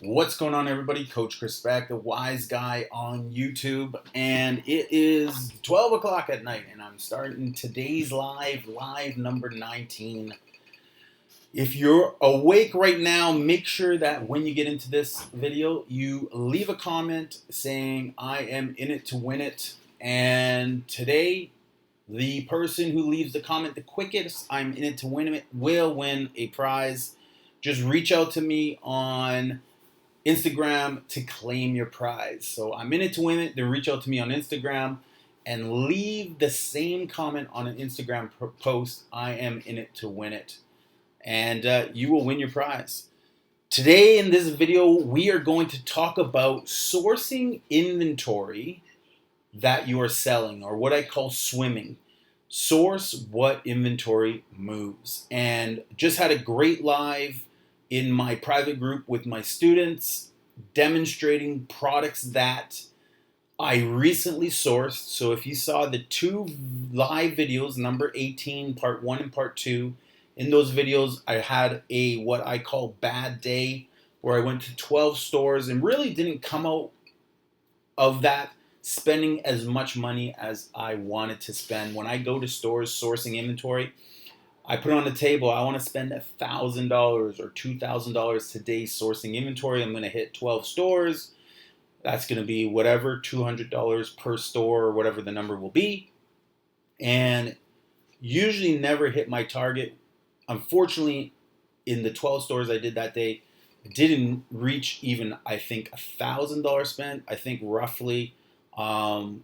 What's going on, everybody? Coach Chris back, the wise guy on YouTube, and it is 12 o'clock at night, and I'm starting today's live number 19. If you're awake right now, make sure that when you get into this video, you leave a comment saying, I am in it to win it. And today, the person who leaves the comment the quickest, I'm in it to win it, will win a prize. Just reach out to me on Instagram to claim your prize. So I'm in it to win it. Then reach out to me on Instagram and leave the same comment on an Instagram post. I am in it to win it. And you will win your prize. Today in this video, we are going to talk about sourcing inventory that you are selling, or what I call swimming. Source what inventory moves. And just had a great live in my private group with my students demonstrating products that I recently sourced. So if you saw the two live videos, number 18, part 1 and part 2, in those videos I had a what I call bad day, where I went to 12 stores and really didn't come out of that spending as much money as I wanted to spend. When I go to stores sourcing inventory, I put on the table, I want to spend $1,000 or $2,000 today sourcing inventory. I'm going to hit 12 stores. That's going to be whatever, $200 per store, or whatever the number will be. And usually never hit my target. Unfortunately, in the 12 stores I did that day, it didn't reach even, I think, $1,000 spent. I think roughly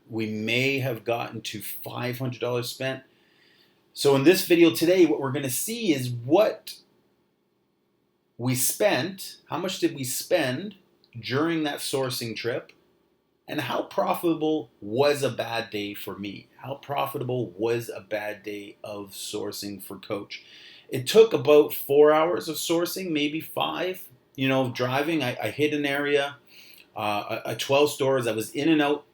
we may have gotten to $500 spent. So in this video today, what we're going to see is what we spent, how much did we spend during that sourcing trip, and how profitable was a bad day for me? How profitable was a bad day of sourcing for Coach? It took about 4 hours of sourcing, maybe 5, driving. I hit an area, 12 stores. I was in and out.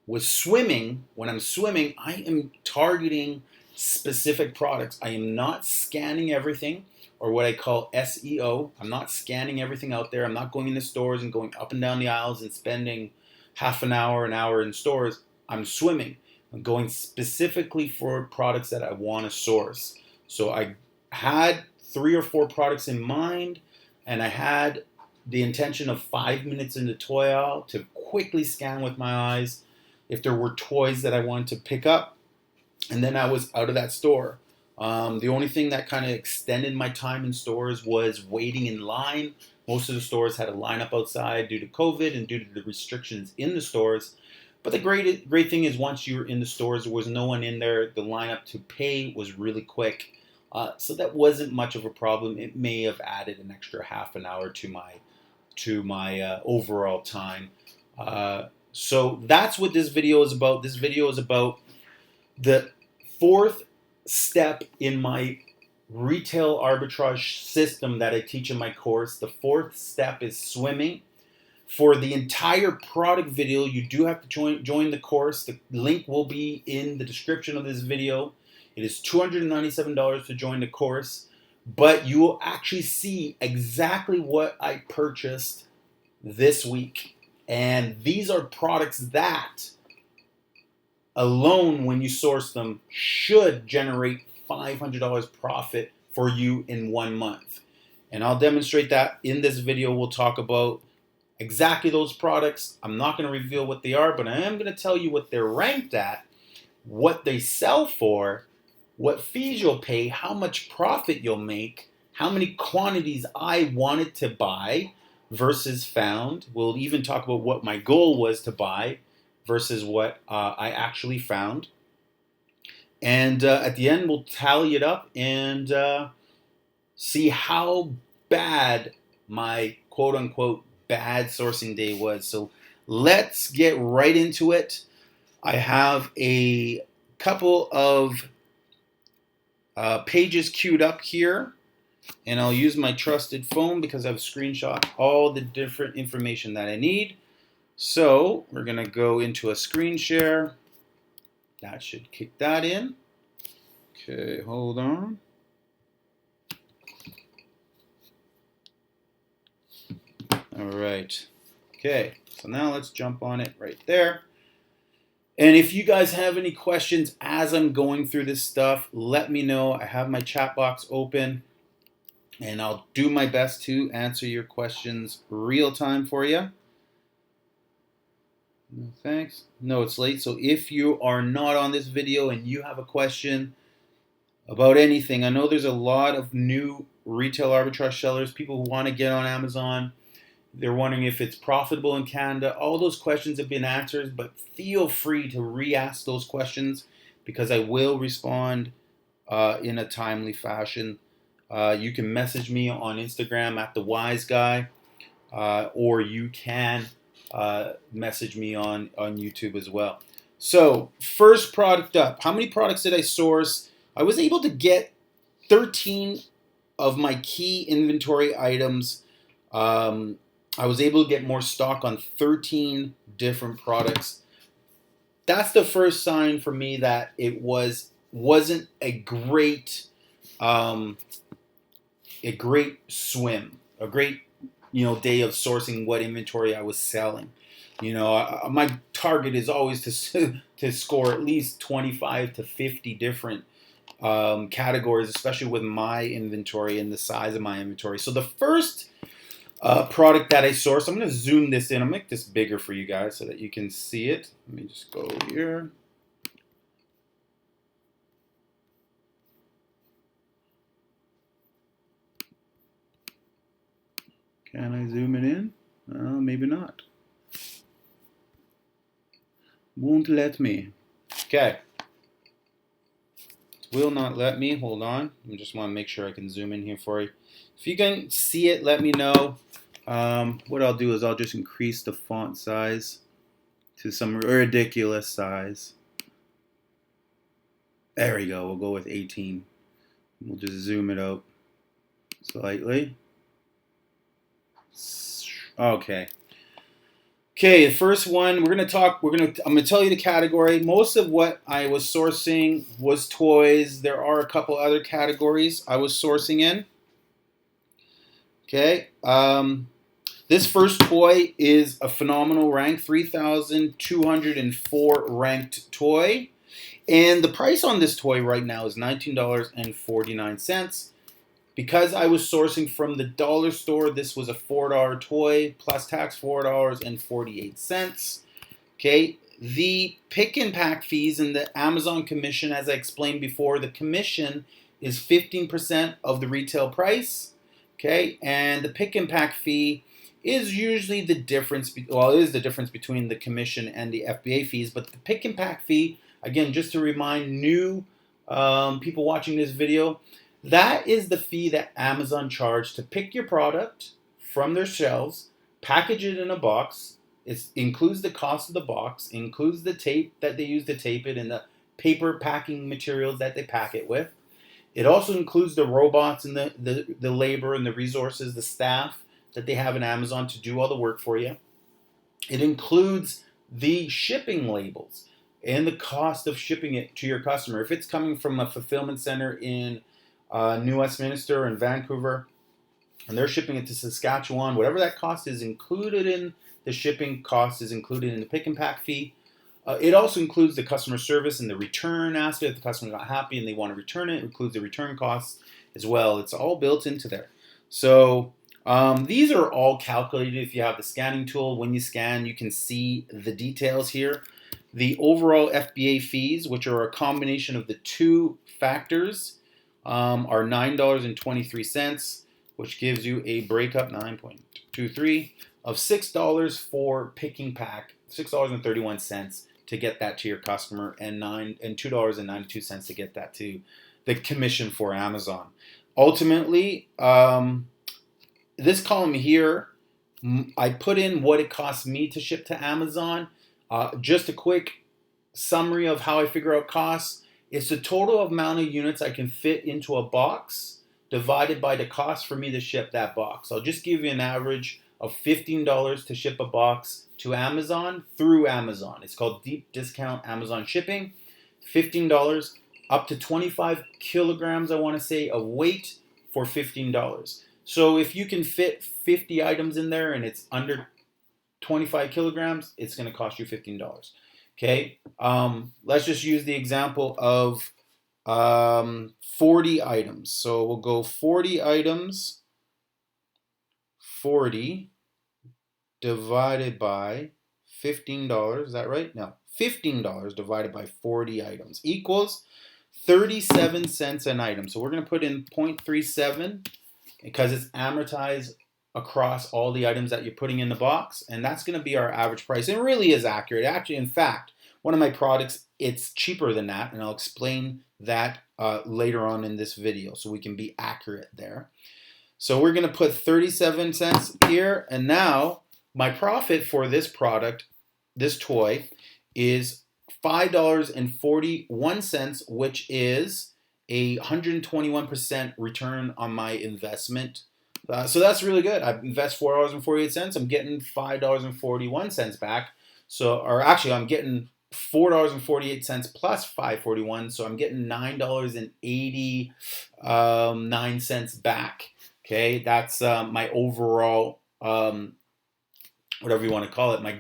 Was swimming. When I'm swimming, I am targeting specific products. I am not scanning everything, or what I call SEO. I'm not scanning everything out there. I'm not going into stores and going up and down the aisles and spending half an hour in stores. I'm swimming. I'm going specifically for products that I want to source. So I had 3 or 4 products in mind, and I had the intention of 5 minutes in the toy aisle to quickly scan with my eyes if there were toys that I wanted to pick up. And then I was out of that store. The only thing that kind of extended my time in stores was waiting in line. Most of the stores had a lineup outside due to COVID and due to the restrictions in the stores. But the great thing is, once you were in the stores, there was no one in there. The lineup to pay was really quick. So that wasn't much of a problem. It may have added an extra half an hour to my overall time. So that's what this video is about. This video is about the 4th step in my retail arbitrage system that I teach in my course. The 4th step is swimming. For the entire product video, you do have to join the course. The link will be in the description of this video. It is $297 to join the course, but you will actually see exactly what I purchased this week. And these are products that alone, when you source them, should generate $500 profit for you in 1 month. And I'll demonstrate that in this video. We'll talk about exactly those products. I'm not going to reveal what they are, but I am going to tell you what they're ranked at, what they sell for, what fees you'll pay, how much profit you'll make, how many quantities I wanted to buy versus found. We'll even talk about what my goal was to buy versus what I actually found. And at the end, we'll tally it up and see how bad my quote-unquote bad sourcing day was. So let's get right into it. I have a couple of pages queued up here, and I'll use my trusted phone because I've screenshot all the different information that I need. So we're going to go into a screen share. That should kick that in. Okay, hold on. All right. Okay, so now let's jump on it right there. And if you guys have any questions as I'm going through this stuff, let me know. I have my chat box open, and I'll do my best to answer your questions real time for you. No, thanks. No, it's late. So if you are not on this video and you have a question about anything, I know there's a lot of new retail arbitrage sellers, people who want to get on Amazon. They're wondering if it's profitable in Canada. All those questions have been answered, but feel free to re-ask those questions because I will respond in a timely fashion. You can message me on Instagram at @thewiseguy, or you can message me on YouTube as well. So first product up. How many products did I source? I was able to get 13 of my key inventory items. I was able to get more stock on 13 different products. That's the first sign for me that it wasn't a great swim, a great day of sourcing what inventory I was selling. My target is always to score at least 25 to 50 different categories, especially with my inventory and the size of my inventory. So the first product that I sourced, I'm going to zoom this in. I'll make this bigger for you guys so that you can see it. Let me just go here. Can I zoom it in? Maybe not. Won't let me. Okay. Will not let me. Hold on. I just want to make sure I can zoom in here for you. If you can see it, let me know. What I'll do is I'll just increase the font size to some ridiculous size. There we go. We'll go with 18. We'll just zoom it out slightly. Okay. Okay, the first one I'm gonna tell you the category. Most of what I was sourcing was toys. There are a couple other categories I was sourcing in. Okay. This first toy is a phenomenal rank, 3,204 ranked toy. And the price on this toy right now is $19.49. Because I was sourcing from the dollar store, this was a $4 toy, plus tax $4.48. Okay, the pick and pack fees and the Amazon commission, as I explained before, the commission is 15% of the retail price. Okay, and the pick and pack fee is usually the difference. Well, it is the difference between the commission and the FBA fees. But the pick and pack fee, again, just to remind new people watching this video, that is the fee that Amazon charged to pick your product from their shelves, package it in a box. It includes the cost of the box, includes the tape that they use to tape it and the paper packing materials that they pack it with. It also includes the robots and the labor and the resources, the staff that they have in Amazon to do all the work for you. It includes the shipping labels and the cost of shipping it to your customer. If it's coming from a fulfillment center in New Westminster and Vancouver, and they're shipping it to Saskatchewan, whatever that cost is included in the shipping cost is included in the pick and pack fee. It also includes the customer service and the return aspect. If the customer's not happy and they want to return it, it includes the return costs as well. It's all built into there. So these are all calculated if you have the scanning tool. When you scan, you can see the details here. The overall FBA fees, which are a combination of the two factors, are $9.23, which gives you a breakup 9.23 of $6 for picking pack, $6.31 to get that to your customer, and $2.92 to get that to the commission for Amazon. Ultimately, this column here, I put in what it costs me to ship to Amazon. Just a quick summary of how I figure out costs. It's the total amount of units I can fit into a box divided by the cost for me to ship that box. I'll just give you an average of $15 to ship a box to Amazon through Amazon. It's called Deep Discount Amazon Shipping. $15 up to 25 kilograms, I want to say, of weight for $15. So if you can fit 50 items in there and it's under 25 kilograms, it's going to cost you $15. Okay. Let's just use the example of 40 items. So we'll go 40 items, 40 divided by $15. Is that right? No. $15 divided by 40 items equals 37 cents an item. So we're going to put in 0.37 because it's amortized across all the items that you're putting in the box, and that's going to be our average price. It really is accurate. Actually, in fact, one of my products, it's cheaper than that, and I'll explain that later on in this video so we can be accurate there. So we're going to put 37 cents here, and now my profit for this product, this toy, is $5.41, which is a 121% return on my investment. So that's really good. I invest $4.48. I'm getting $5.41 back. So, or actually, I'm getting $4.48 plus $5.41. So I'm getting $9.89 back. Okay, that's my overall, whatever you want to call it, my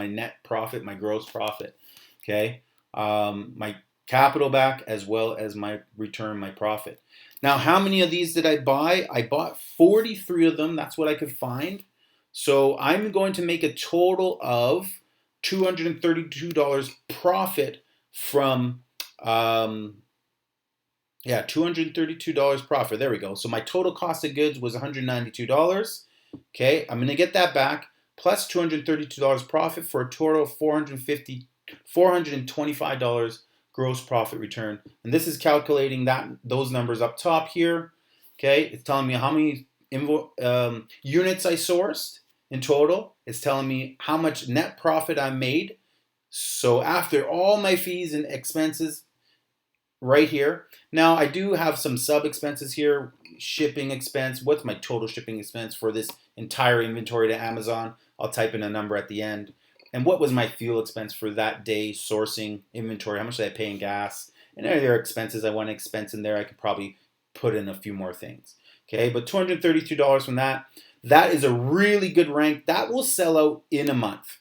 net profit, my gross profit. Okay, my capital back as well as my return, my profit. Now, how many of these did I buy? I bought 43 of them. That's what I could find. So I'm going to make a total of $232 profit from, $232 profit. There we go. So my total cost of goods was $192. Okay, I'm going to get that back plus $232 profit for a total of $425 gross profit return. And this is calculating those numbers up top here. Okay, it's telling me how many units I sourced in total. It's telling me how much net profit I made. So after all my fees and expenses, right here. Now I do have some sub expenses here. Shipping expense. What's my total shipping expense for this entire inventory to Amazon? I'll type in a number at the end. And what was my fuel expense for that day sourcing inventory? How much did I pay in gas? And any other expenses I want to expense in there, I could probably put in a few more things. Okay, but $232 from that. That is a really good rank. That will sell out in a month.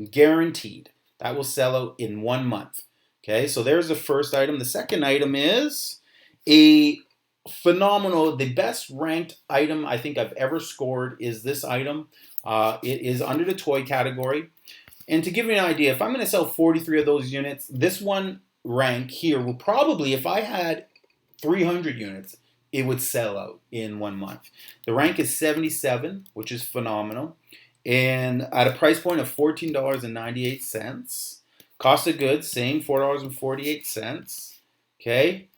Guaranteed. That will sell out in 1 month. Okay, so there's the first item. The second item is a phenomenal, the best ranked item I think I've ever scored is this item. It is under the toy category. And to give you an idea, if I'm going to sell 43 of those units, this one rank here will probably, if I had 300 units, it would sell out in 1 month. The rank is 77, which is phenomenal. And at a price point of $14.98. Cost of goods, same, $4.48. Okay.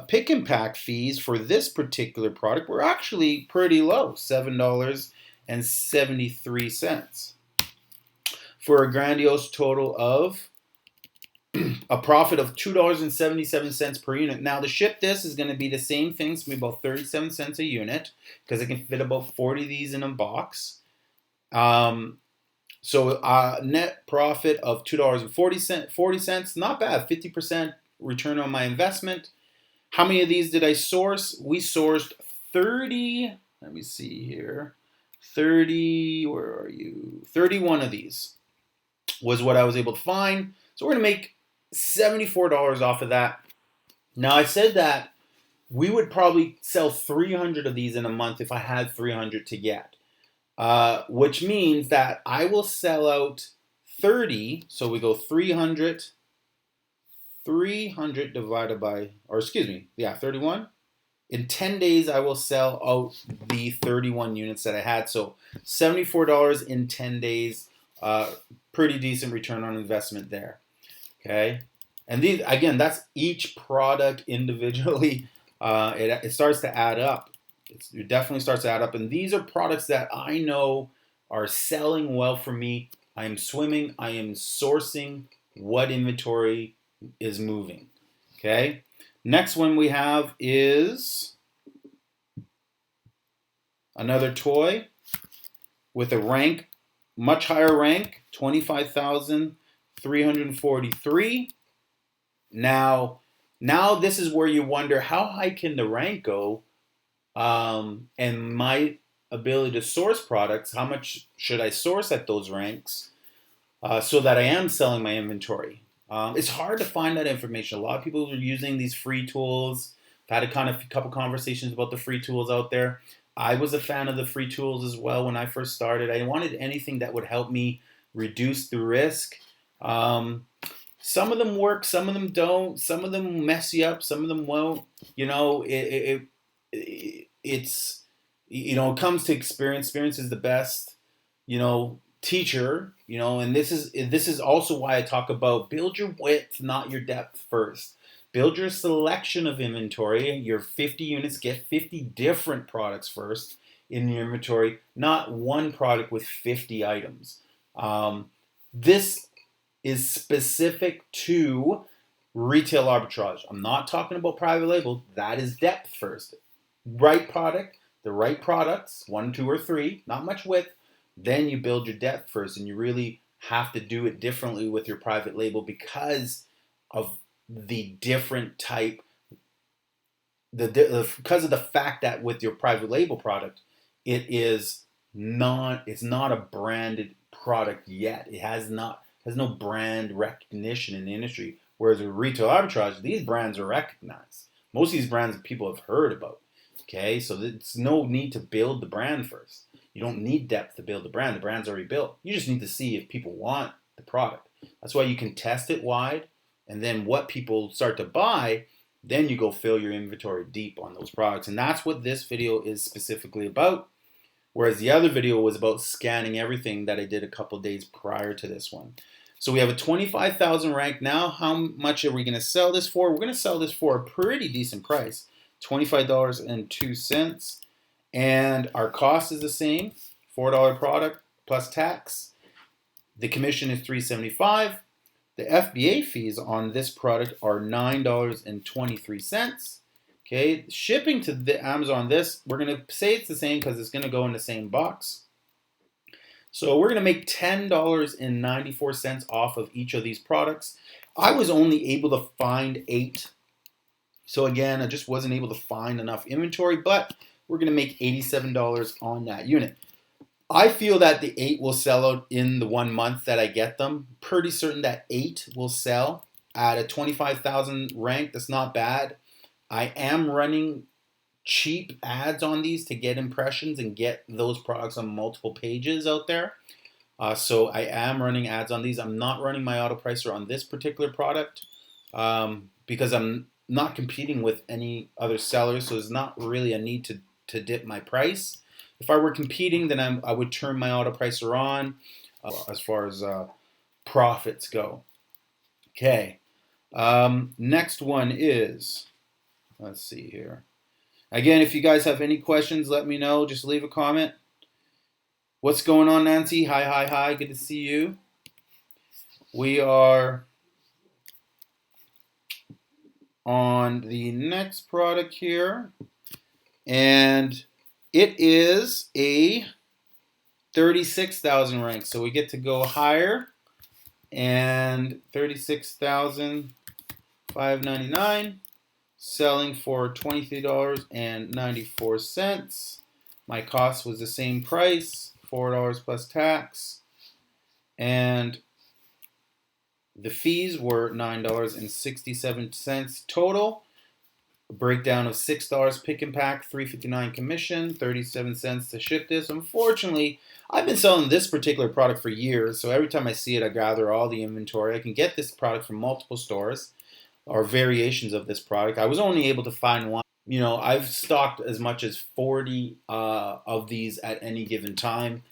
Pick and pack fees for this particular product were actually pretty low, $7.73. For a grandiose total of a profit of $2.77 per unit. Now, to ship this is going to be the same thing. It's going to be about 37 cents a unit because it can fit about 40 of these in a box. So net profit of $2.40, not bad, 50% return on my investment. How many of these did I source? We sourced 30, let me see here, 30, where are you? 31 of these was what I was able to find. So we're going to make $74 off of that. Now, I said that we would probably sell 300 of these in a month if I had 300 to get. Which means that I will sell out 30, so we go 300 divided by, 31. In 10 days, I will sell out the 31 units that I had. So $74 in 10 days, pretty decent return on investment there. Okay, and these, again, that's each product individually. It starts to add up. It definitely starts to add up. And these are products that I know are selling well for me. I am swimming. I am sourcing what inventory is moving. Okay. Next one we have is another toy with a rank, much higher rank, 25,343. Now this is where you wonder, how high can the rank go and my ability to source products, how much should I source at those ranks so that I am selling my inventory. It's hard to find that information. A lot of people are using these free tools. I've had couple conversations about the free tools out there. I was a fan of the free tools as well when I first started. I wanted anything that would help me reduce the risk. Some of them work, some of them don't. Some of them mess you up, some of them won't. You know, it's it comes to experience. Experience is the best, teacher. And this is also why I talk about build your width, not your depth first. Build your selection of inventory. Your 50 units, get 50 different products first in your inventory, not one product with 50 items. This is specific to retail arbitrage. I'm not talking about private label. That is depth first. Right product, the right products, 1, 2, or 3, not much width. Then you build your depth first, and you really have to do it differently with your private label because of the different type, because of the fact that with your private label product, it's not a branded product yet. It has no brand recognition in the industry. Whereas with retail arbitrage, these brands are recognized. Most of these brands people have heard about. Okay, so there's no need to build the brand first. You don't need depth to build the brand. The brand's already built. You just need to see if people want the product. That's why you can test it wide, and then what people start to buy, then you go fill your inventory deep on those products. And that's what this video is specifically about. Whereas the other video was about scanning everything that I did a couple days prior to this one. So we have a 25,000 rank. Now how much are we going to sell this for? We're going to sell this for a pretty decent price, $25.02. And our cost is the same, $4 product plus tax. The commission is $3.75. The FBA fees on this product are $9.23. Okay, shipping to the Amazon, we're going to say it's the same because it's going to go in the same box. So we're going to make $10.94 off of each of these products. I was only able to find 8. So again, I just wasn't able to find enough inventory, but we're going to make $87 on that unit. I feel that the 8 will sell out in the 1 month that I get them. Pretty certain that 8 will sell at a 25,000 rank. That's not bad. I am running cheap ads on these to get impressions and get those products on multiple pages out there. So I am running ads on these. I'm not running my auto pricer on this particular product because I'm not competing with any other sellers. So there's not really a need to dip my price. If I were competing, then I would turn my auto pricer on as far as profits go. Okay. Next one is, let's see here. Again, if you guys have any questions, let me know. Just leave a comment. What's going on, Nancy? Hi. Good to see you. We are on the next product here. And it is a 36,000 rank. So we get to go higher. And 36,599. Selling for $23.94. My cost was the same price, $4 plus tax. And the fees were $9.67 total. A breakdown of $6 pick and pack, $3.59 commission, 37 cents to ship this. Unfortunately, I've been selling this particular product for years, so every time I see it, I gather all the inventory. I can get this product from multiple stores or variations of this product. I was only able to find one. I've stocked as much as 40 of these at any given time.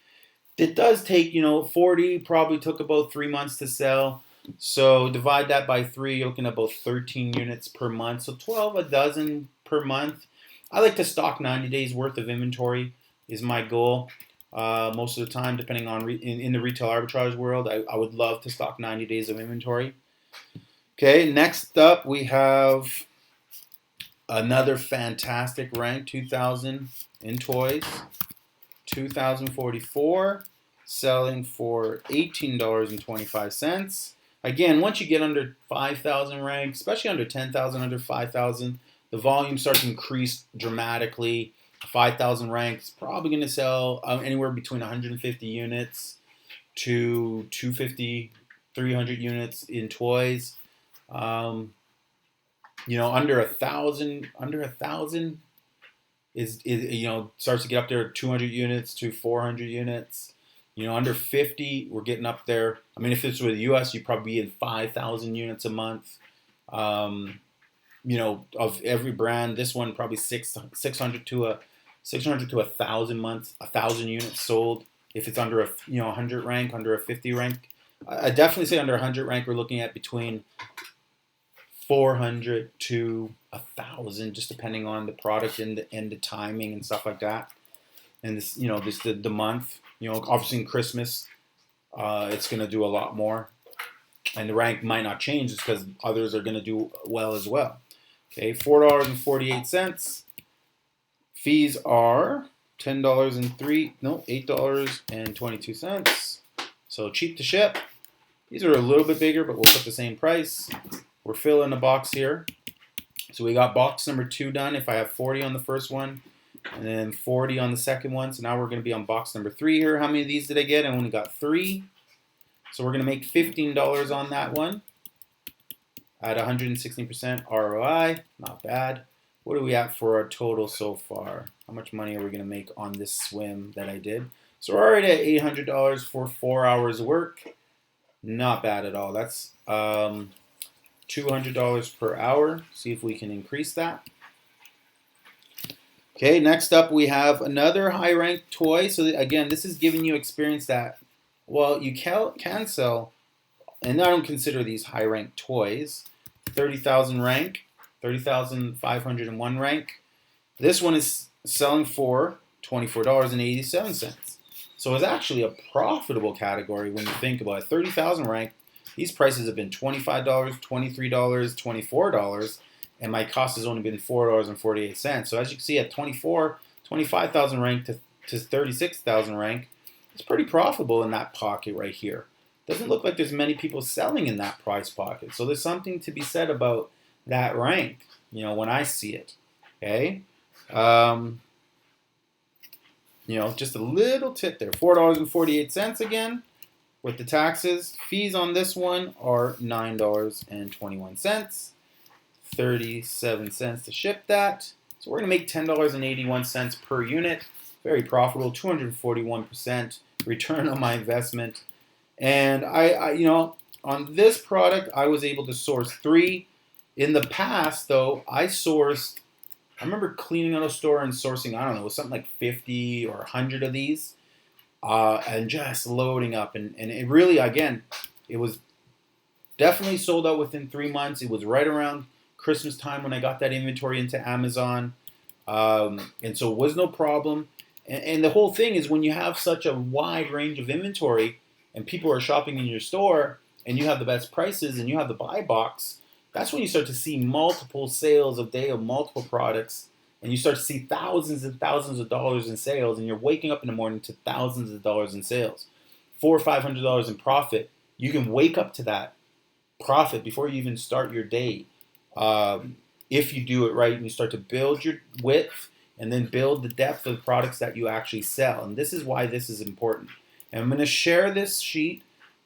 It does take, 40 probably took about 3 months to sell. So divide that by 3, you're looking at about 13 units per month. So 12 a dozen per month. I like to stock 90 days worth of inventory is my goal. Most of the time, depending on in the retail arbitrage world, I would love to stock 90 days of inventory. Okay, next up we have another fantastic rank, 2,000 in toys, 2,044, selling for $18.25. Again, once you get under 5,000 rank, especially under 10,000, under 5,000, the volume starts to increase dramatically. 5,000 rank is probably going to sell anywhere between 150 units to 250, 300 units in toys. You know, under a thousand is you know, starts to get up there 200 units to 400 units. You know, under 50, we're getting up there. I mean, if this were the U.S., you'd probably be in 5,000 units a month. You know, of every brand, this one probably 600 to 1,000 months, 1,000 units sold. If it's under a 100 rank, under a 50 rank, I definitely say under 100 rank, we're looking at between 400 to 1,000, just depending on the product and the timing and stuff like that. And this, you know, this the month. You know, obviously in Christmas, it's going to do a lot more, and the rank might not change just because others are going to do well as well. Okay, $4.48. Fees are $8.22. So cheap to ship. These are a little bit bigger, but we'll put the same price. We're filling the box here. So we got box number 2 done. If I have 40 on the first one, and then 40 on the second one. So now we're going to be on box number 3 here. How many of these did I get? I only got 3. So we're going to make $15 on that one at 116% ROI. Not bad. What are we at for our total so far? How much money are we going to make on this swim that I did? So we're already at $800 for 4 hours of work. Not bad at all. That's $200 per hour. See if we can increase that. Okay, next up we have another high-ranked toy. So again, this is giving you experience that, well, you can sell, and I don't consider these high-ranked toys. 30,000 rank, 30,501 rank. This one is selling for $24.87. So it's actually a profitable category when you think about it. 30,000 rank, these prices have been $25, $23, $24, and my cost has only been $4.48. So as you can see, at 25,000 rank to 36,000 rank, it's pretty profitable in that pocket right here. Doesn't look like there's many people selling in that price pocket. So there's something to be said about that rank, you know, when I see it. Okay. You know, just a little tip there. $4.48 again with the taxes. Fees on this one are $9.21. 37 cents to ship that. So we're going to make $10.81 per unit. Very profitable, 241% return on my investment. And I you know, on this product, I was able to source 3. In the past, though, I remember cleaning out a store and sourcing, I don't know, it was something like 50 or 100 of these, and just loading up. And it really, again, it was definitely sold out within 3 months. It was right around Christmas time when I got that inventory into Amazon. And so it was no problem. And the whole thing is when you have such a wide range of inventory and people are shopping in your store and you have the best prices and you have the buy box, that's when you start to see multiple sales a day of multiple products, and you start to see thousands and thousands of dollars in sales, and you're waking up in the morning to thousands of dollars in sales, $400 or $500 in profit. You can wake up to that profit before you even start your day, if you do it right and you start to build your width and then build the depth of the products that you actually sell. And this is why this is important. And I'm going to share this sheet,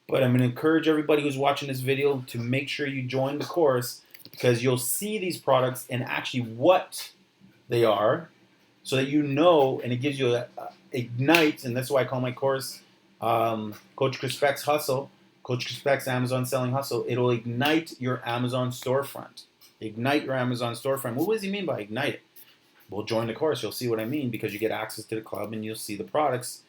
but I'm going to encourage everybody who's watching this video to make sure you join the course, because you'll see these products and actually what they are so that you know, and it gives you ignites, and that's why I call my course Coach Chris Speck's Hustle, Coach Chris Speck's Amazon Selling Hustle. It'll ignite your Amazon storefront. Ignite your Amazon storefront. What does he mean by ignite it? Well, join the course. You'll see what I mean, because you get access to the club and you'll see the products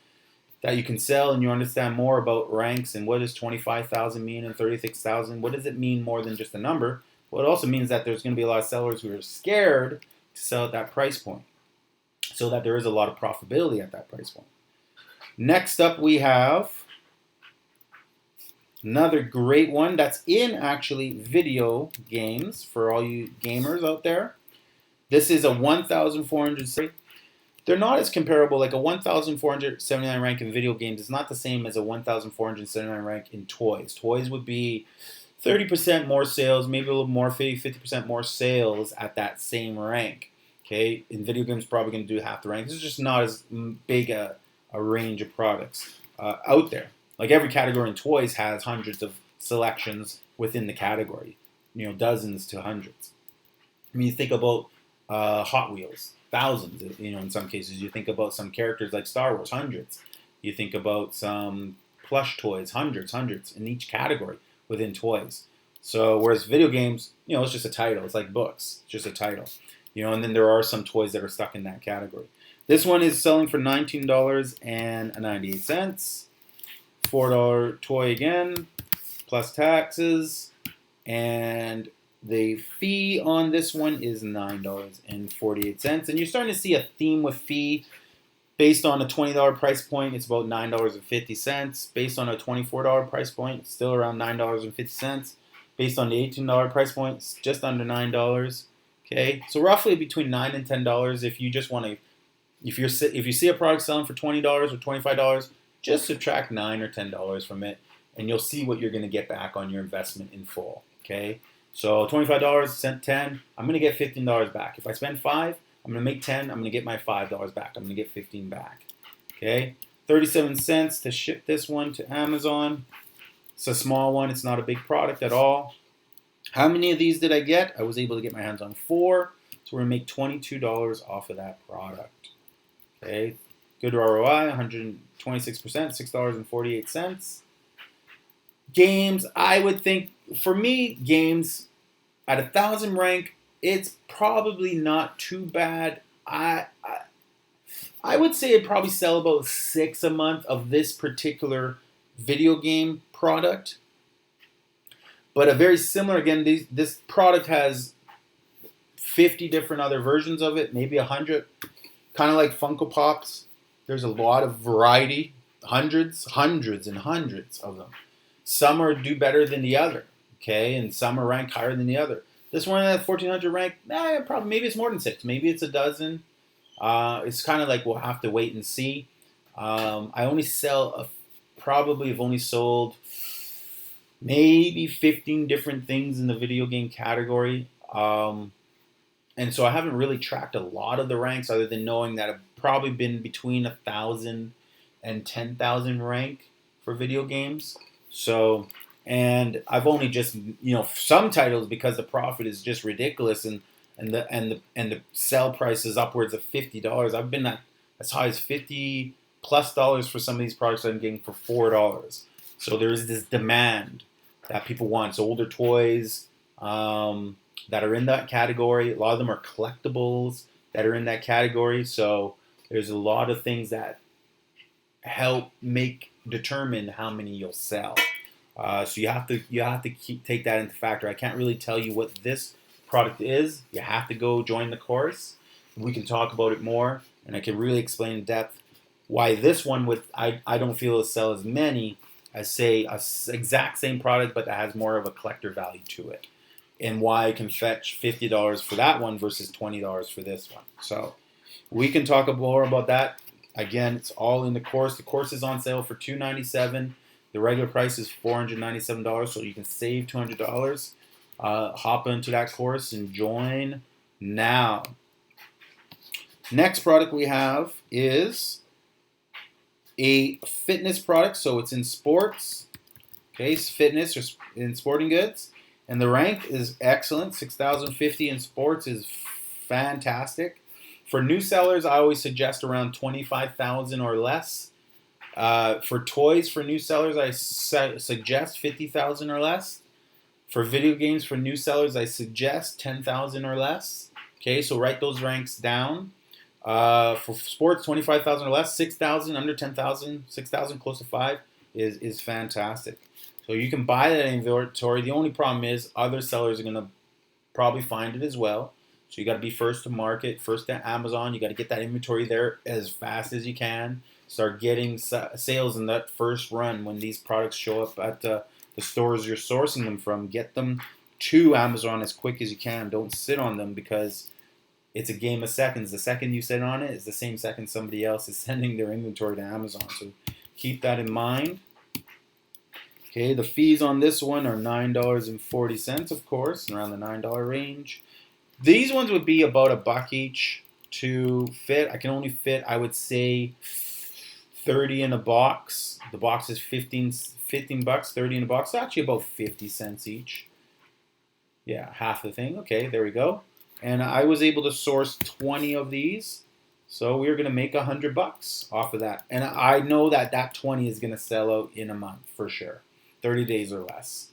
that you can sell, and you understand more about ranks and what does 25,000 mean and 36,000. What does it mean more than just a number? Well, it also means that there's going to be a lot of sellers who are scared to sell at that price point, so that there is a lot of profitability at that price point. Next up, we have another great one that's in actually video games for all you gamers out there. This is a 1,400. They're not as comparable. Like a 1,479 rank in video games is not the same as a 1,479 rank in toys. Toys would be 30% more sales, maybe a little more, 50% more sales at that same rank. Okay, in video games, probably going to do half the rank. This is just not as big a range of products out there. Like every category in toys has hundreds of selections within the category. You know, dozens to hundreds. I mean, you think about Hot Wheels, thousands. You know, in some cases, you think about some characters like Star Wars, hundreds. You think about some plush toys, hundreds in each category within toys. So whereas video games, you know, it's just a title. It's like books, it's just a title. You know, and then there are some toys that are stuck in that category. This one is selling for $19.98. $4 toy again, plus taxes, and the fee on this one is $9.48. And you're starting to see a theme with fee. Based on a $20 price point, it's about $9.50. Based on a $24 price point, it's still around $9.50. Based on the $18 price point, it's just under $9. Okay, so roughly between $9 and $10. If you just want to, if you see a product selling for $20 or $25, just subtract $9 or $10 from it, and you'll see what you're going to get back on your investment in full. Okay, so $25, spent $10, I'm going to get $15 back. If I spend $5, I'm going to make $10, I'm going to get my $5 back. I'm going to get $15 back. Okay, 37 cents to ship this one to Amazon. It's a small one. It's not a big product at all. How many of these did I get? I was able to get my hands on 4. So we're going to make $22 off of that product. Okay, good ROI, 126%, $6.48. Games, I would think, for me, games at 1,000 rank, it's probably not too bad. I would say I'd probably sell about 6 a month of this particular video game product. But a very similar, again, this product has 50 different other versions of it, maybe 100. Kind of like Funko Pops. There's a lot of variety, hundreds and hundreds of them. Some are do better than the other, okay, and some are ranked higher than the other. This one at 1,400 rank, probably maybe it's more than 6, maybe it's a dozen. It's kind of like we'll have to wait and see. I only sell probably have only sold maybe 15 different things in the video game category. And so I haven't really tracked a lot of the ranks other than knowing that I've probably been between 1,000 and 10,000 rank for video games. So, and I've only just, you know, some titles because the profit is just ridiculous and the sell price is upwards of $50. I've been at as high as $50+ for some of these products I'm getting for $4. So there's this demand that people want. So older toys that are in that category. A lot of them are collectibles that are in that category. So there's a lot of things that help determine how many you'll sell. So you have to take that into factor. I can't really tell you what this product is. You have to go join the course. We can talk about it more, and I can really explain in depth why this one I don't feel will sell as many as, say, a exact same product, but that has more of a collector value to it, and why I can fetch $50 for that one versus $20 for this one. So we can talk more about that. Again, it's all in the course. The course is on sale for $297. The regular price is $497, so you can save $200. Hop into that course and join now. Next product we have is a fitness product, so it's in sports. Okay, it's fitness or in sporting goods. And the rank is excellent. 6,050 in sports is fantastic. For new sellers, I always suggest around 25,000 or less. For toys, for new sellers, I suggest 50,000 or less. For video games, for new sellers, I suggest 10,000 or less. Okay, so write those ranks down. For sports, 25,000 or less. 6,000, under 10,000. 6,000, close to 5 is fantastic. So you can buy that inventory. The only problem is other sellers are going to probably find it as well. So you got to be first to market, first to Amazon. You got to get that inventory there as fast as you can. Start getting sales in that first run when these products show up at the stores you're sourcing them from. Get them to Amazon as quick as you can. Don't sit on them because it's a game of seconds. The second you sit on it is the same second somebody else is sending their inventory to Amazon. So keep that in mind. Okay, the fees on this one are $9.40, of course, around the $9 range. These ones would be about $1 each to fit. I can only fit, I would say, 30 in a box. The box is 15 bucks, 30 in a box. So actually about 50 cents each. Yeah, half the thing. Okay, there we go. And I was able to source 20 of these. So we are going to make $100 off of that. And I know that that 20 is going to sell out in a month for sure. 30 days or less.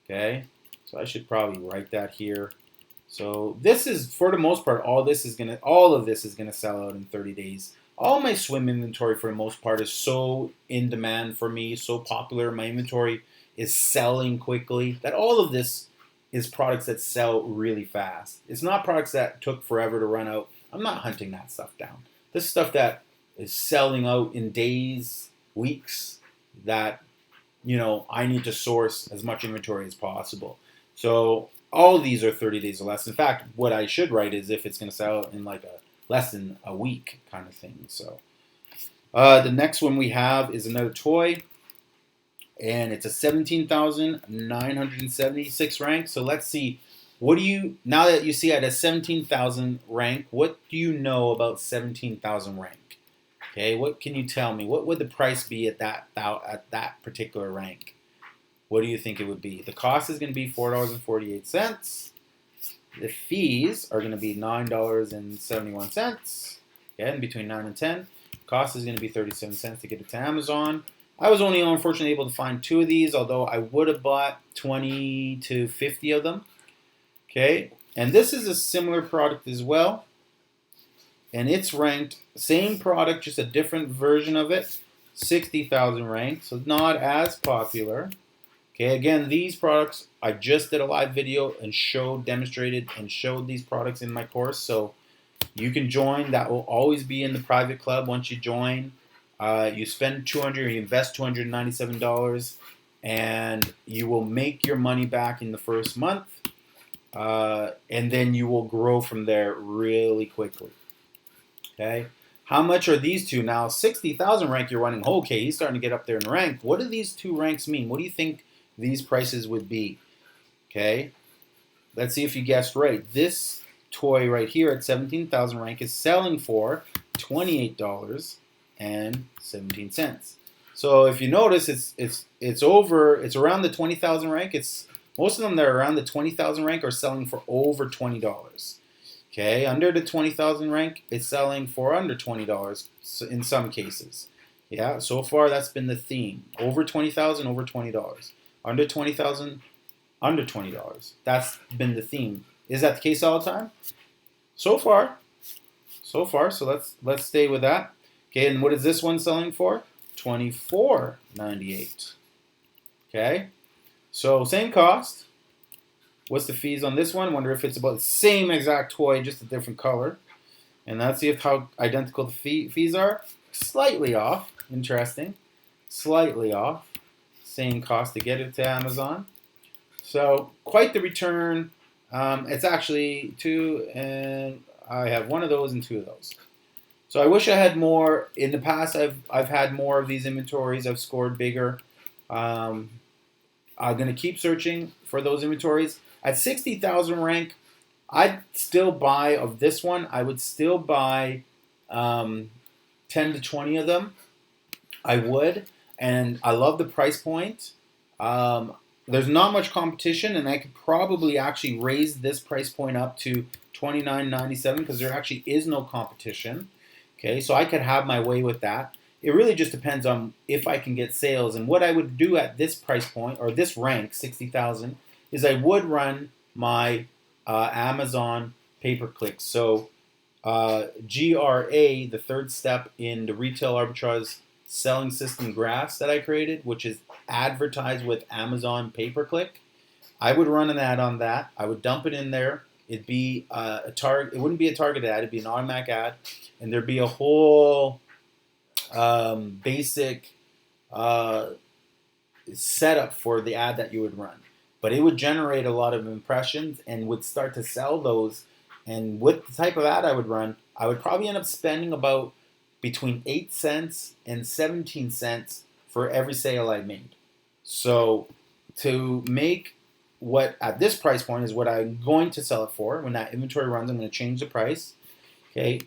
Okay, so I should probably write that here. So this is, for the most part, all of this is gonna sell out in 30 days. All my swim inventory, for the most part, is so in demand for me, so popular. My inventory is selling quickly that all of this is products that sell really fast. It's not products that took forever to run out. I'm not hunting that stuff down. This is stuff that is selling out in days, weeks, that I need to source as much inventory as possible. So all of these are 30 days or less. In fact, what I should write is if it's going to sell in like less than a week kind of thing. So the next one we have is another toy, and it's a 17,976 rank. So let's see. Now that you see at a 17,000 rank, what do you know about 17,000 rank? Okay, what can you tell me? What would the price be at that particular rank? What do you think it would be? The cost is going to be $4.48. The fees are going to be $9.71. Again, between 9 and 10. Cost is going to be 37 cents to get it to Amazon. I was only unfortunately able to find 2 of these, although I would have bought 20 to 50 of them. Okay, and this is a similar product as well. And it's ranked, same product, just a different version of it, 60,000 ranked, so not as popular. Okay, again, these products, I just did a live video and demonstrated and showed these products in my course, so you can join. That will always be in the private club once you join. You spend you invest $297, and you will make your money back in the first month, and then you will grow from there really quickly. Okay, how much are these two? Now, 60,000 rank, you're running, okay, he's starting to get up there in rank. What do these 2 ranks mean? What do you think these prices would be? Okay, let's see if you guessed right. This toy right here at 17,000 rank is selling for $28.17. So if you notice, it's around the 20,000 rank. Most of them that are around the 20,000 rank are selling for over $20. Okay, under the 20,000 rank, it's selling for under $20 in some cases. Yeah, so far that's been the theme. Over 20,000, over $20. Under 20,000, under $20. That's been the theme. Is that the case all the time? So far. So let's stay with that. Okay, and what is this one selling for? $24.98. Okay, so same cost. What's the fees on this one? Wonder if it's about the same exact toy, just a different color. And let's see how identical the fees are. Slightly off. Interesting. Slightly off. Same cost to get it to Amazon. So quite the return. It's actually 2, and I have 1 of those and 2 of those. So I wish I had more. In the past, I've had more of these inventories. I've scored bigger. I'm going to keep searching for those inventories. At 60,000 rank, I'd still buy of this one. I would still buy 10 to 20 of them. I would. And I love the price point. There's not much competition, and I could probably actually raise this price point up to $29.97 because there actually is no competition. Okay, so I could have my way with that. It really just depends on if I can get sales. And what I would do at this price point, or this rank, 60,000, is I would run my Amazon pay-per-click. So GRA, the third step in the retail arbitrage selling system graphs that I created, which is advertise with Amazon pay-per-click. I would run an ad on that. I would dump it in there. It'd be a target. It wouldn't be a targeted ad. It'd be an automatic ad, and there'd be a whole basic setup for the ad that you would run. But it would generate a lot of impressions and would start to sell those. And with the type of ad I would run, I would probably end up spending about between 8 cents and 17 cents for every sale I made. So to make what at this price point is what I'm going to sell it for. When that inventory runs, I'm going to change the price. Okay,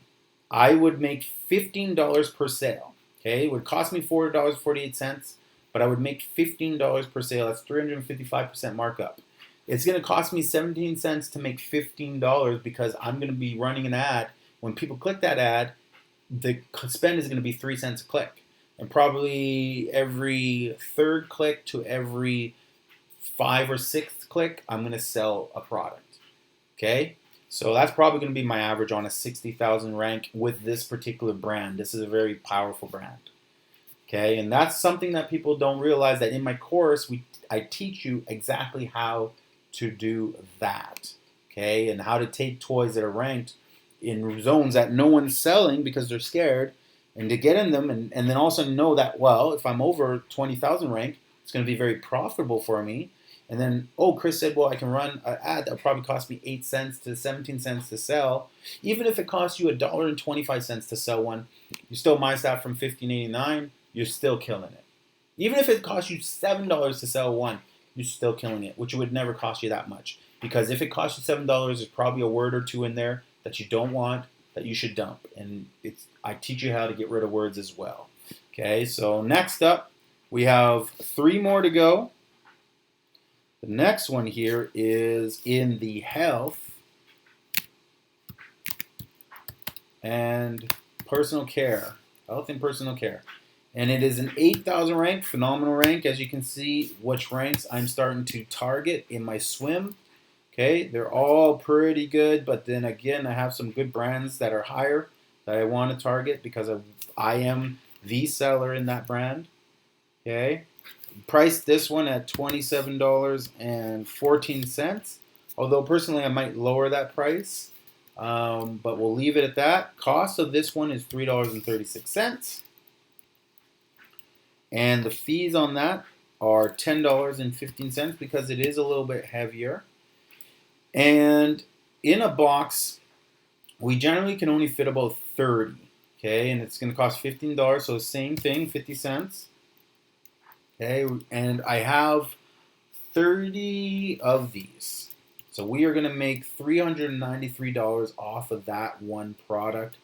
I would make $15 per sale. Okay, it would cost me $4.48, but I would make $15 per sale. That's 355% markup. It's going to cost me 17 cents to make $15 because I'm going to be running an ad. When people click that ad, the spend is going to be 3 cents a click. And probably every third click to every 5th or 6th click, I'm going to sell a product. Okay? So that's probably going to be my average on a 60,000 rank with this particular brand. This is a very powerful brand. Okay? And that's something that people don't realize, that in my course, I teach you exactly how to do that. Okay? And how to take toys that are ranked in zones that no one's selling because they're scared, and to get in them, and then also know that, well, if I'm over 20,000 rank, it's going to be very profitable for me. And then, oh, Chris said, well, I can run an ad that will probably cost me 8 cents to 17 cents to sell. Even if it costs you $1.25 to sell one, you still minus that from $15.89, you're still killing it. Even if it costs you $7 to sell one, you're still killing it, which would never cost you that much. Because if it costs you $7, there's probably a word or two in there that you don't want, that you should dump. And I teach you how to get rid of words as well. Okay, so next up, we have 3 more to go. The next one here is in the health and personal care. Health and personal care. And it is an 8,000 rank, phenomenal rank. As you can see, which ranks I'm starting to target in my swim. Okay, they're all pretty good, but then again, I have some good brands that are higher that I want to target because I am the seller in that brand. Okay, priced this one at $27.14. Although personally, I might lower that price, but we'll leave it at that. Cost of this one is $3.36, and the fees on that are $10.15 because it is a little bit heavier. And in a box, we generally can only fit about 30, okay? And it's going to cost $15, so same thing, 50 cents. Okay, and I have 30 of these. So we are going to make $393 off of that one product.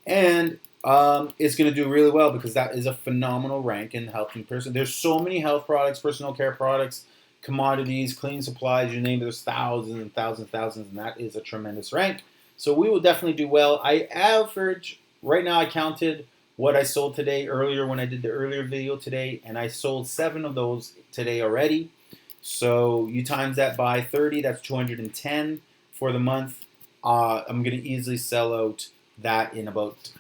And it's going to do really well because that is a phenomenal rank in health and person. There's so many health products, personal care products, commodities, cleaning supplies, you name it, there's thousands and thousands and thousands, and that is a tremendous rank. So we will definitely do well. I average, right now I counted what I sold today earlier when I did the earlier video today, and I sold 7 of those today already. So you times that by 30, that's 210 for the month. I'm going to easily sell out that in about,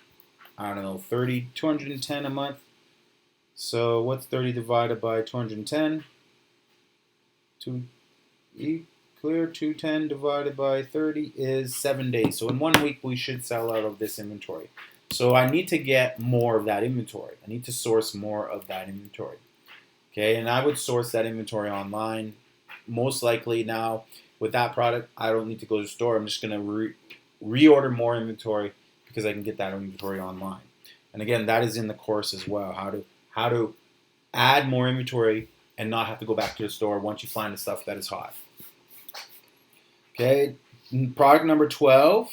I don't know, 210 a month. So what's 30 divided by 210? Clear 210 divided by 30 is 7 days. So in 1 week, we should sell out of this inventory. So I need to get more of that inventory. I need to source more of that inventory. Okay, and I would source that inventory online. Most likely now, with that product, I don't need to go to the store. I'm just going to reorder more inventory because I can get that inventory online. And again, that is in the course as well. How to add more inventory and not have to go back to the store once you find the stuff that is hot. Okay, product number 12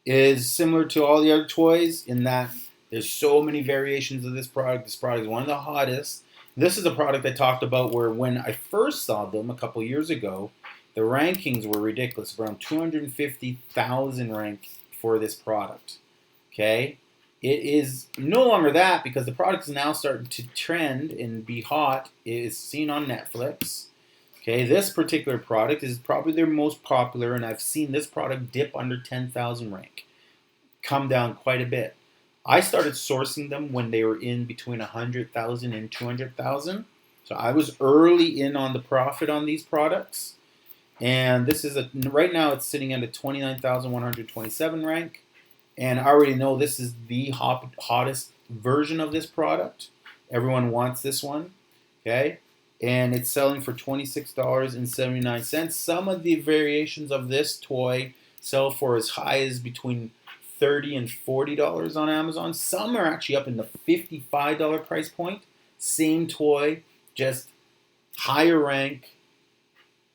is similar to all the other toys in that there's so many variations of this product. This product is one of the hottest. This is a product I talked about where when I first saw them a couple years ago, the rankings were ridiculous, around 250,000 rank for this product. Okay, it is no longer that because the product is now starting to trend and be hot. It is seen on Netflix. Okay, this particular product is probably their most popular, and I've seen this product dip under 10,000 rank, come down quite a bit. I started sourcing them when they were in between 100,000 and 200,000. So I was early in on the profit on these products. And this is right now it's sitting at a 29,127 rank. And I already know this is the hottest version of this product. Everyone wants this one. Okay. And it's selling for $26.79. Some of the variations of this toy sell for as high as between $30 and $40 on Amazon. Some are actually up in the $55 price point. Same toy, just higher rank,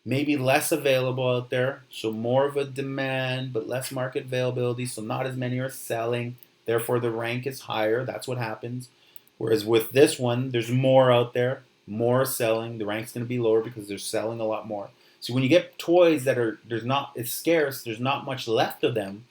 maybe less available out there, so more of a demand but less market availability, so not as many are selling, therefore the rank is higher. That's what happens. Whereas with this one, there's more out there, more selling, the rank's going to be lower because they're selling a lot more. So when you get toys that are it's scarce, there's not much left of them,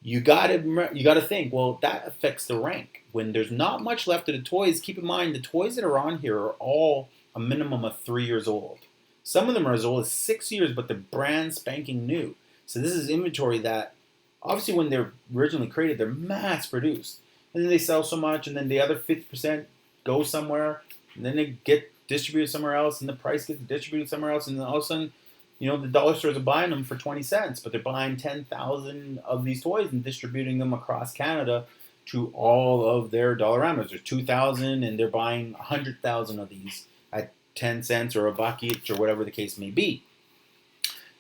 you gotta think, well, that affects the rank. When there's not much left of the toys, keep in mind the toys that are on here are all a minimum of 3 years old. Some of them are as old as 6 years, but they're brand spanking new. So this is inventory that, obviously when they're originally created, they're mass produced. And then they sell so much, and then the other 50% goes somewhere, and then they get distributed somewhere else, and the price gets distributed somewhere else, and then all of a sudden, the dollar stores are buying them for 20 cents, but they're buying 10,000 of these toys and distributing them across Canada to all of their Dollaramas. There's 2,000, and they're buying 100,000 of these at 10 cents or a buck each or whatever the case may be.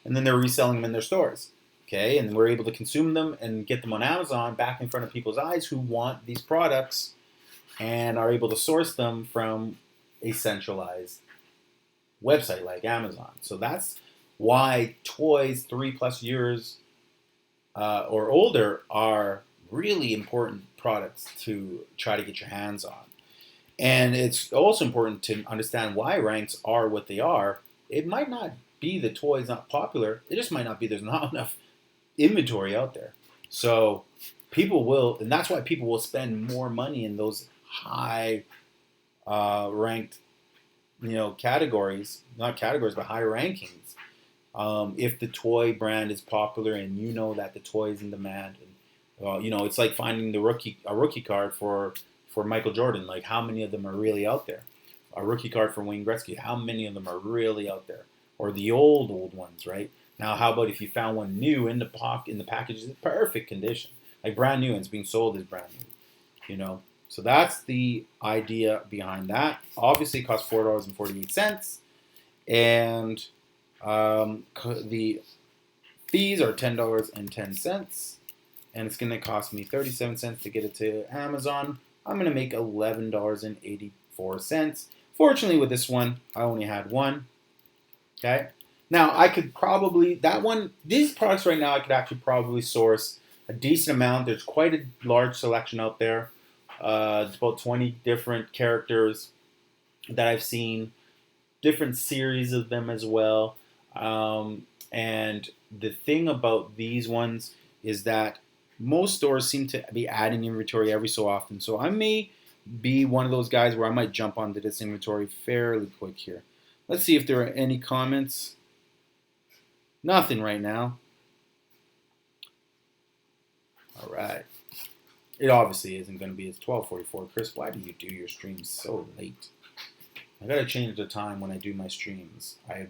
And then they're reselling them in their stores. Okay, and we're able to consume them and get them on Amazon back in front of people's eyes who want these products and are able to source them from a centralized website like Amazon. So that's why toys 3+ years or older are really important products to try to get your hands on. And it's also important to understand why ranks are what they are. It might not be the toy's not popular. It just might not be there's not enough inventory out there. So people will, and that's why people will spend more money in those high ranked, categories, not categories, but high rankings. If the toy brand is popular and you know that the toy is in demand, and it's like finding a rookie card for Michael Jordan. Like, how many of them are really out there? A rookie card for Wayne Gretzky. How many of them are really out there? Or the old ones, right? Now, how about if you found one new in the package, in perfect condition, like brand new, and it's being sold as brand new, So that's the idea behind that. Obviously, it costs $4.48, and the fees are $10.10, and it's going to cost me 37 cents to get it to Amazon. I'm going to make $11.84. Fortunately, with this one, I only had one. Okay. Now, I could probably, these products right now, I could actually probably source a decent amount. There's quite a large selection out there. It's about 20 different characters that I've seen, different series of them as well. And the thing about these ones is that most stores seem to be adding inventory every so often. So I may be one of those guys where I might jump onto this inventory fairly quick here. Let's see if there are any comments. Nothing right now. All right. It obviously isn't going to be. It's 12:44. Chris, why do you do your streams so late? I got to change the time when I do my streams. I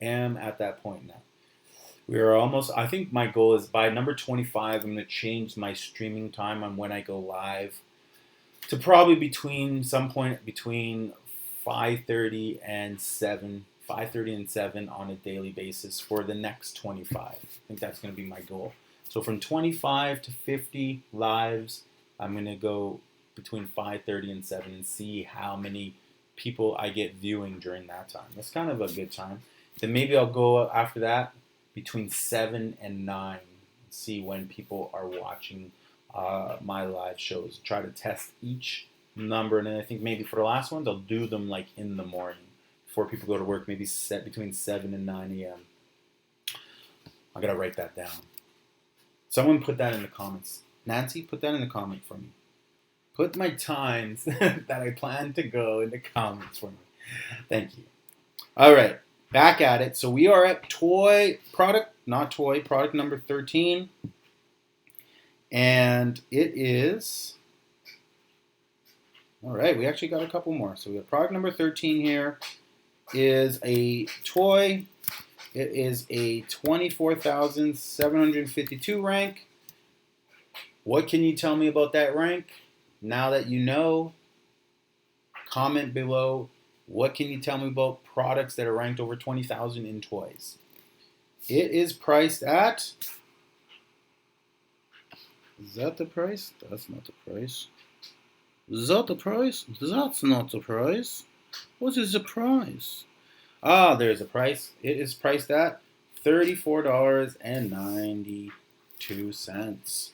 am at that point now. We are almost, I think my goal is by number 25, I'm going to change my streaming time on when I go live to probably between 5:30 and 7. 5:30 and 7 on a daily basis for the next 25. I think that's going to be my goal. So from 25 to 50 lives, I'm going to go between 5:30 and 7 and see how many people I get viewing during that time. That's kind of a good time. Then maybe I'll go after that between 7 and 9 and see when people are watching my live shows. Try to test each number, and then I think maybe for the last ones, I'll do them like in the morning before people go to work, maybe set between 7 and 9 a.m. I gotta write that down. Someone put that in the comments. Nancy, put that in the comment for me. Put my times that I plan to go in the comments for me. Thank you. All right, back at it. So we are at product number 13. And it is, all right, we actually got a couple more. So we have product number 13 here is a toy. It is a 24,752 rank. What can you tell me about that rank? Now that you know, comment below. What can you tell me about products that are ranked over 20,000 in toys? It is priced at, is that the price? That's not the price. Is that the price? That's not the price. What is the price? Ah, there's a price. It is priced at $34.92.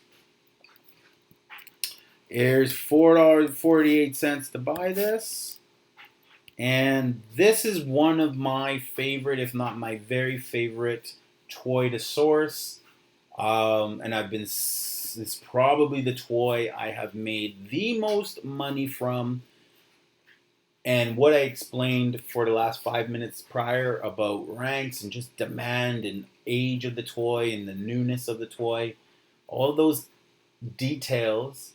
Here's $4.48 to buy this. And this is one of my favorite, if not my very favorite, toy to source. And it's probably the toy I have made the most money from. And what I explained for the last 5 minutes prior about ranks and just demand and age of the toy and the newness of the toy, all those details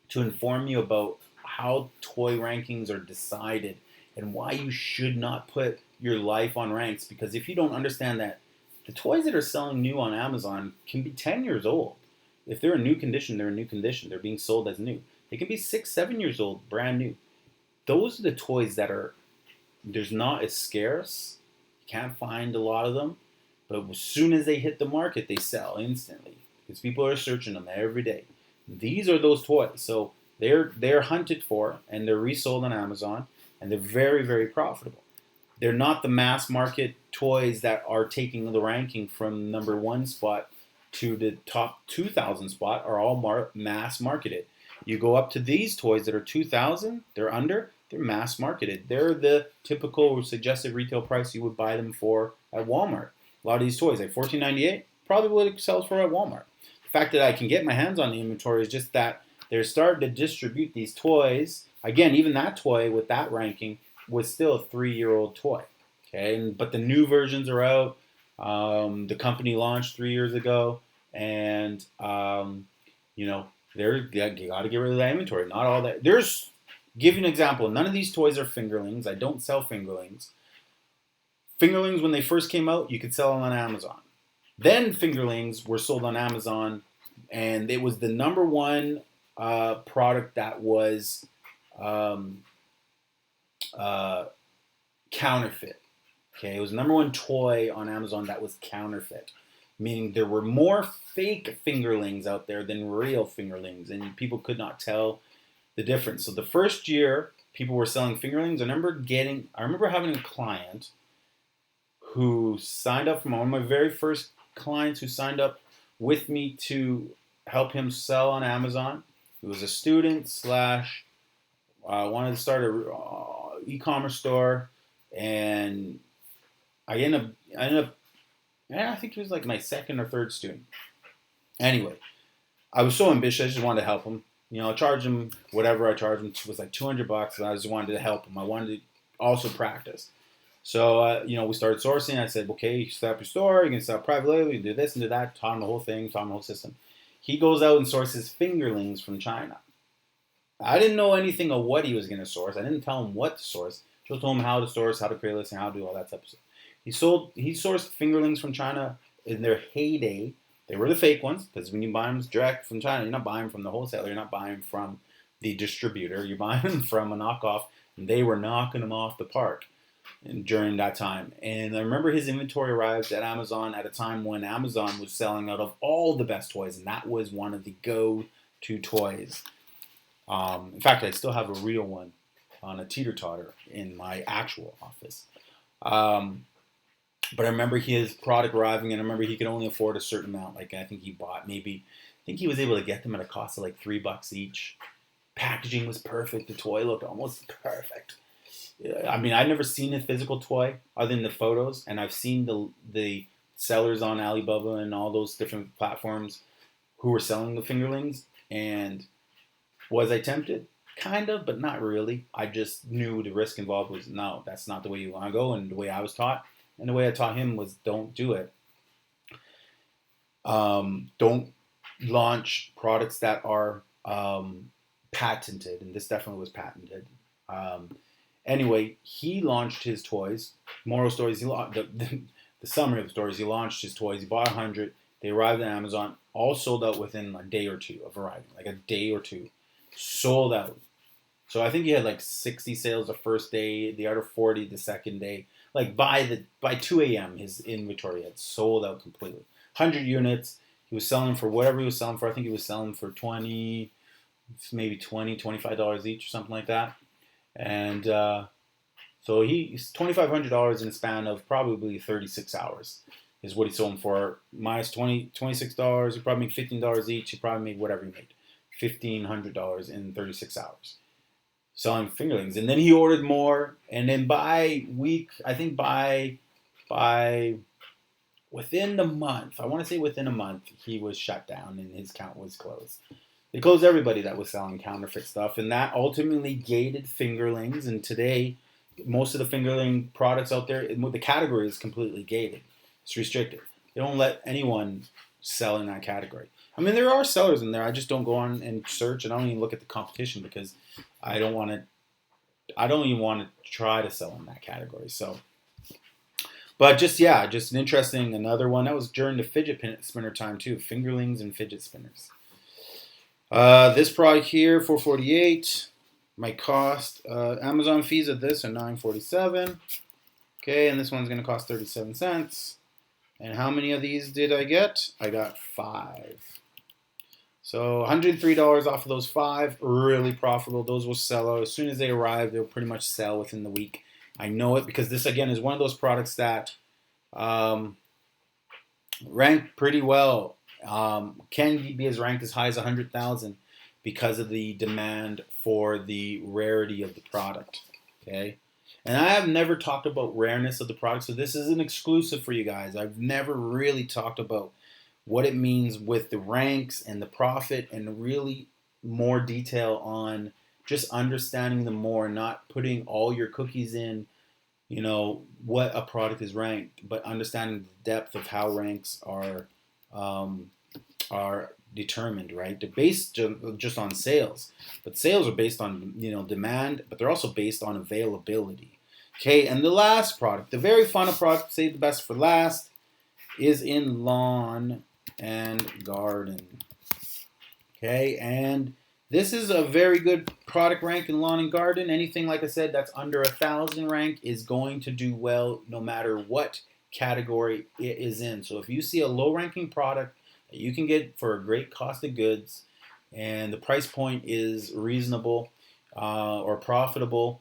to inform you about how toy rankings are decided and why you should not put your life on ranks. Because if you don't understand that the toys that are selling new on Amazon can be 10 years old. If they're in new condition, they're in new condition. They're being sold as new. They can be 6, 7 years old, brand new. Those are the toys that are, there's not as scarce. You can't find a lot of them. But as soon as they hit the market, they sell instantly. Because people are searching them every day. These are those toys. So they're hunted for and they're resold on Amazon and they're very, very profitable. They're not the mass market toys that are taking the ranking from number 1 spot to the top 2,000 spot are all mass marketed. You go up to these toys that are 2,000, they're under, they're mass marketed. They're the typical suggested retail price you would buy them for at Walmart. A lot of these toys, like $14.98, probably what it sells for at Walmart. The fact that I can get my hands on the inventory is just that they're starting to distribute these toys. Again, even that toy with that ranking was still a 3-year-old toy. Okay, but the new versions are out. The company launched 3 years ago, and you know you got to get rid of that inventory. Not all that. Give you an example. None of these toys are fingerlings. I don't sell fingerlings. Fingerlings, when they first came out, you could sell them on Amazon. Then fingerlings were sold on Amazon, and it was the number one product that was counterfeit. Okay, it was the number one toy on Amazon that was counterfeit, meaning there were more fake fingerlings out there than real fingerlings, and people could not tell the difference. So the first year people were selling fingerlings, I remember having a client who signed up, from one of my very first clients who signed up with me to help him sell on Amazon. He was a student slash wanted to start a e-commerce store, and I ended up, I think he was like my second or third student. Anyway, I was so ambitious, I just wanted to help him. I charged him whatever I charged him. It was like $200, and I just wanted to help him. I wanted to also practice. So, we started sourcing. I said, okay, you set up your store, you can sell private label, you can do this and do that, taught him the whole thing, taught him the whole system. He goes out and sources fingerlings from China. I didn't know anything of what he was going to source. I didn't tell him what to source. Just told him how to source, how to create a listing, how to do all that type of stuff. He sourced fingerlings from China in their heyday. They were the fake ones, because when you buy them direct from China, you're not buying from the wholesaler, you're not buying from the distributor, you're buying them from a knockoff, and they were knocking them off the park during that time. And I remember his inventory arrived at Amazon at a time when Amazon was selling out of all the best toys, and that was one of the go-to toys. In fact, I still have a real one on a teeter-totter in my actual office. But I remember his product arriving, and I remember he could only afford a certain amount. Like, I think he was able to get them at a cost of like $3 each. Packaging was perfect. The toy looked almost perfect. I mean, I've never seen a physical toy other than the photos, and I've seen the sellers on Alibaba and all those different platforms who were selling the fingerlings. And was I tempted? Kind of, but not really. I just knew the risk involved was, no, that's not the way you want to go, and the way I was taught. And the way I taught him was, don't do it. Don't launch products that are patented, and this definitely was patented. Anyway, he launched his toys. Moral stories. The summary of the stories. He launched his toys. He bought 100. They arrived on Amazon. All sold out within a day or two of arriving. Like a day or two, sold out. So I think he had like 60 sales the first day. The other 40 the second day. Like by 2 a.m. his inventory had sold out completely. 100 units. He was selling for whatever he was selling for. I think he was selling for maybe $20, $25 each or something like that. And So he's $2,500 in a span of probably 36 hours is what he sold them for. Minus $26. He probably made $15 each. He probably made whatever he made. $1,500 in 36 hours selling fingerlings. And then he ordered more. And then by week, I think by within the month, I want to say within a month, he was shut down and his account was closed. They closed everybody that was selling counterfeit stuff, and that ultimately gated fingerlings. And today, most of the fingerling products out there, the category is completely gated. It's restricted. They don't let anyone sell in that category. I mean, there are sellers in there. I just don't go on and search, and I don't even look at the competition because I don't want to. I don't even want to try to sell in that category. So, but just an interesting another one that was during the fidget spinner time too. Fingerlings and fidget spinners. This product here, $448. My cost, Amazon fees of this are $9.47. Okay, and this one's gonna cost 37 cents. And how many of these did I get? I got 5. So $103 off of those 5. Really profitable. Those will sell out as soon as they arrive. They'll pretty much sell within the week. I know it because this again is one of those products that rank pretty well. Can be as ranked as high as 100,000 because of the demand for the rarity of the product. Okay, and I have never talked about rareness of the product, so this is an exclusive for you guys. I've never really talked about what it means with the ranks and the profit and really more detail on just understanding them more, not putting all your cookies in, what a product is ranked, but understanding the depth of how ranks are determined, right? They're based just on sales, but sales are based on demand, but they're also based on availability. Okay, and the last product, the very final product, save the best for last, is in lawn and garden. Okay, and this is a very good product rank in lawn and garden. Anything, like I said, that's under 1,000 rank is going to do well no matter what category it is in. So if you see a low ranking product that you can get for a great cost of goods and the price point is reasonable or profitable,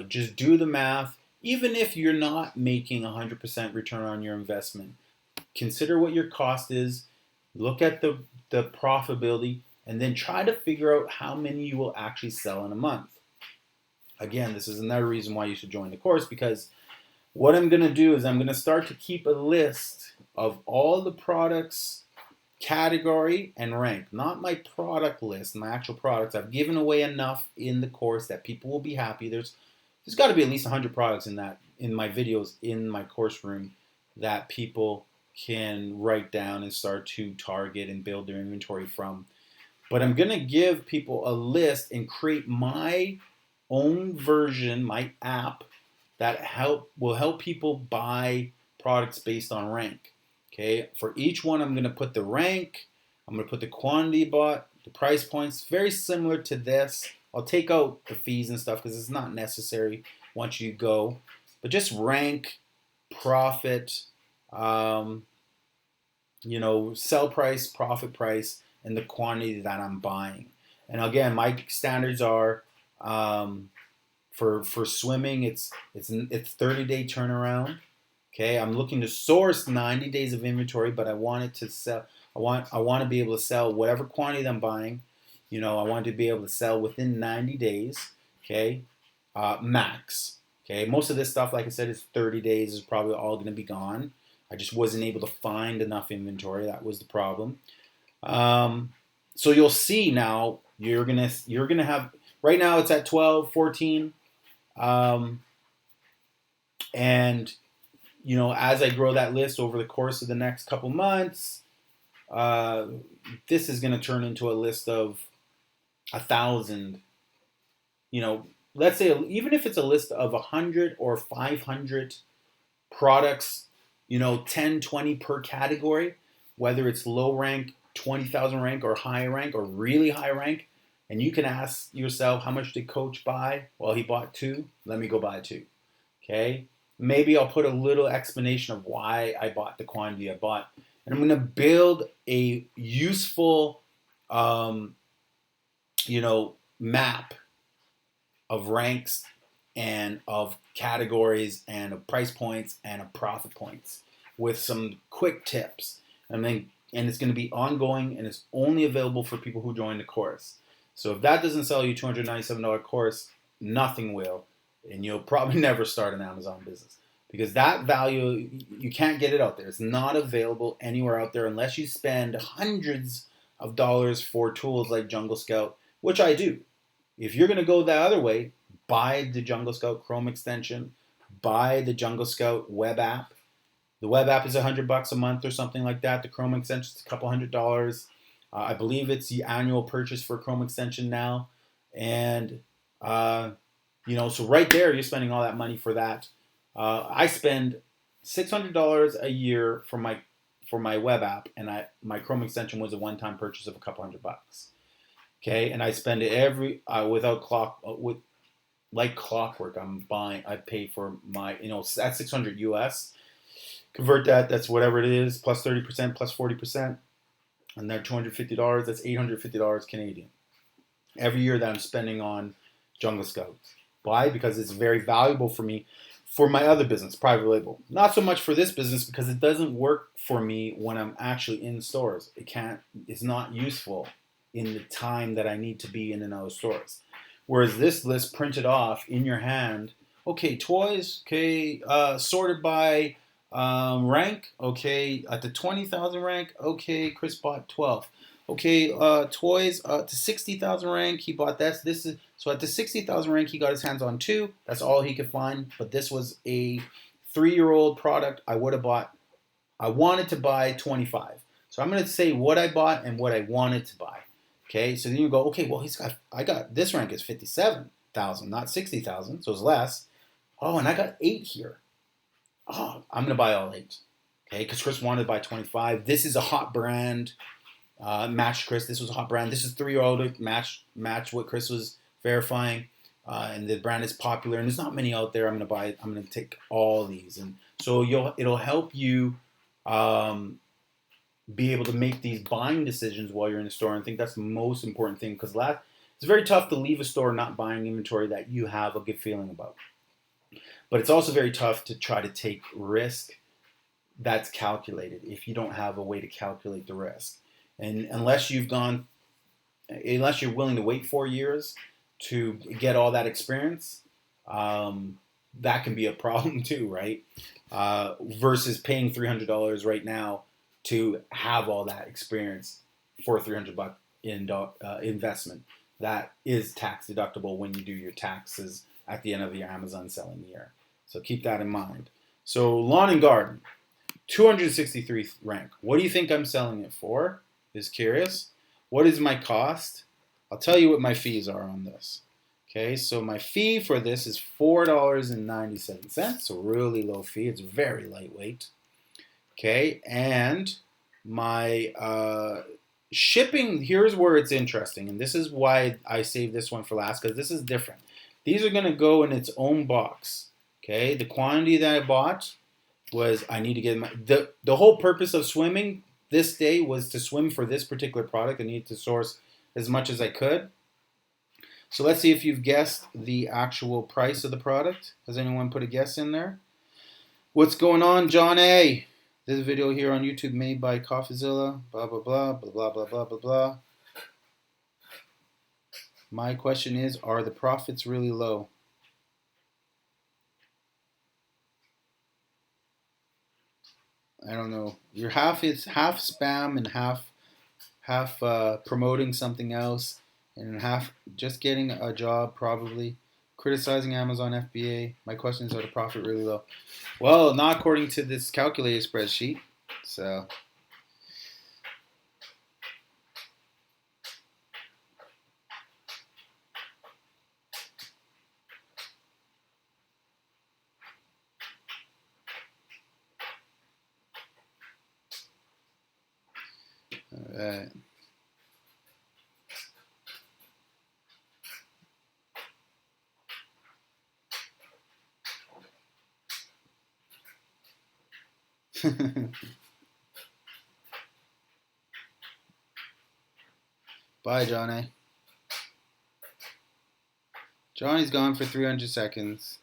just do the math. Even if you're not making 100% return on your investment, consider what your cost is, look at the profitability, and then try to figure out how many you will actually sell in a month. Again, this is another reason why you should join the course, because what I'm going to do is I'm going to start to keep a list of all the products, category, and rank. Not my product list, my actual products. I've given away enough in the course that people will be happy. There's got to be at least 100 products in my videos in my course room that people can write down and start to target and build their inventory from. But I'm going to give people a list and create my own version, my app, that will help people buy products based on rank. Okay, for each one, I'm going to put the rank, I'm going to put the quantity bought, the price points, very similar to this. I'll take out the fees and stuff because it's not necessary once you go. But just rank, profit, sell price, profit price, and the quantity that I'm buying. And again, my standards are for swimming, it's 30-day turnaround. Okay, I'm looking to source 90 days of inventory, but I want it to sell. I want to be able to sell whatever quantity that I'm buying. I want to be able to sell within 90 days. Okay, max. Okay, most of this stuff, like I said, is 30 days. Is probably all going to be gone. I just wasn't able to find enough inventory. That was the problem. So you'll see now. You're gonna have right now. It's at 12, 14, and as I grow that list over the course of the next couple months, this is going to turn into a list of 1,000. Let's say even if it's a list of 100 or 500 products, 10, 20 per category, whether it's low rank, 20,000 rank, or high rank, or really high rank, and you can ask yourself, how much did Coach buy? Well, he bought 2. Let me go buy 2. Okay. Maybe I'll put a little explanation of why I bought the quantity I bought. And I'm going to build a useful, map of ranks and of categories and of price points and of profit points with some quick tips. And it's going to be ongoing, and it's only available for people who join the course. So if that doesn't sell you $297 course, nothing will, and you'll probably never start an Amazon business because that value, you can't get it out there. It's not available anywhere out there unless you spend hundreds of dollars for tools like Jungle Scout, which I do. If you're going to go the other way, buy the Jungle Scout Chrome extension, buy the Jungle Scout web app. The web app is $100 a month or something like that. The Chrome extension is a couple $100. I believe it's the annual purchase for Chrome extension now, and so right there you're spending all that money for that. I spend $600 a year for my web app, and my Chrome extension was a one-time purchase of a couple $100. Okay, and I spend it with like clockwork. I pay for my, that's 600 US. Convert that's whatever it is, plus 30%, plus 40%, and then $250, that's $850 Canadian. Every year that I'm spending on Jungle Scout. Why? Because it's very valuable for me for my other business, private label. Not so much for this business because it doesn't work for me when I'm actually in stores. It's not useful in the time that I need to be in and out of stores. Whereas this list printed off in your hand, okay, toys, okay, sorted by rank, okay, at the 20,000 rank, okay, Chris bought 12. Okay, toys to 60,000 rank, he bought so at the 60,000 rank, he got his hands on 2. That's all he could find. But this was a 3-year-old product. I wanted to buy 25. So I'm going to say what I bought and what I wanted to buy. Okay, so then you go, okay, well, I got this rank is 57,000, not 60,000, so it's less. Oh, and I got 8 here. Oh, I'm going to buy all 8. Okay, because Chris wanted to buy 25. This is a hot brand. Matched Chris. This was a hot brand. This is 3-year-old. Match what Chris was verifying. And the brand is popular. And there's not many out there. I'm going to take all these. And so it'll help you be able to make these buying decisions while you're in the store. And I think that's the most important thing because it's very tough to leave a store not buying inventory that you have a good feeling about. But it's also very tough to try to take risk that's calculated if you don't have a way to calculate the risk. And unless you're willing to wait 4 years to get all that experience, that can be a problem too, right? Versus paying $300 right now to have all that experience for $300 in investment. That is tax deductible when you do your taxes at the end of your Amazon selling year. So keep that in mind. So lawn and garden, 263 rank. What do you think I'm selling it for? Is curious. What is my cost? I'll tell you what my fees are on this. Okay, so my fee for this is $4.97. So really low fee. It's very lightweight. Okay, and my shipping, here's where it's interesting. And this is why I saved this one for last, because this is different. These are going to go in its own box. Okay, the quantity that I bought was I need to get the whole purpose of swimming this day was to swim for this particular product. I needed to source as much as I could. So let's see if you've guessed the actual price of the product. Has anyone put a guess in there? What's going on, John A? This video here on YouTube made by CoffeeZilla, blah, blah, blah, blah, blah, blah, blah, blah, blah. My question is, are the profits really low? I don't know. It's half spam and half promoting something else, and half just getting a job probably. Criticizing Amazon FBA. My question is, are the profit really low? Well, not according to this calculated spreadsheet. So. All right. Bye, John A. Johnny's gone for 300 seconds.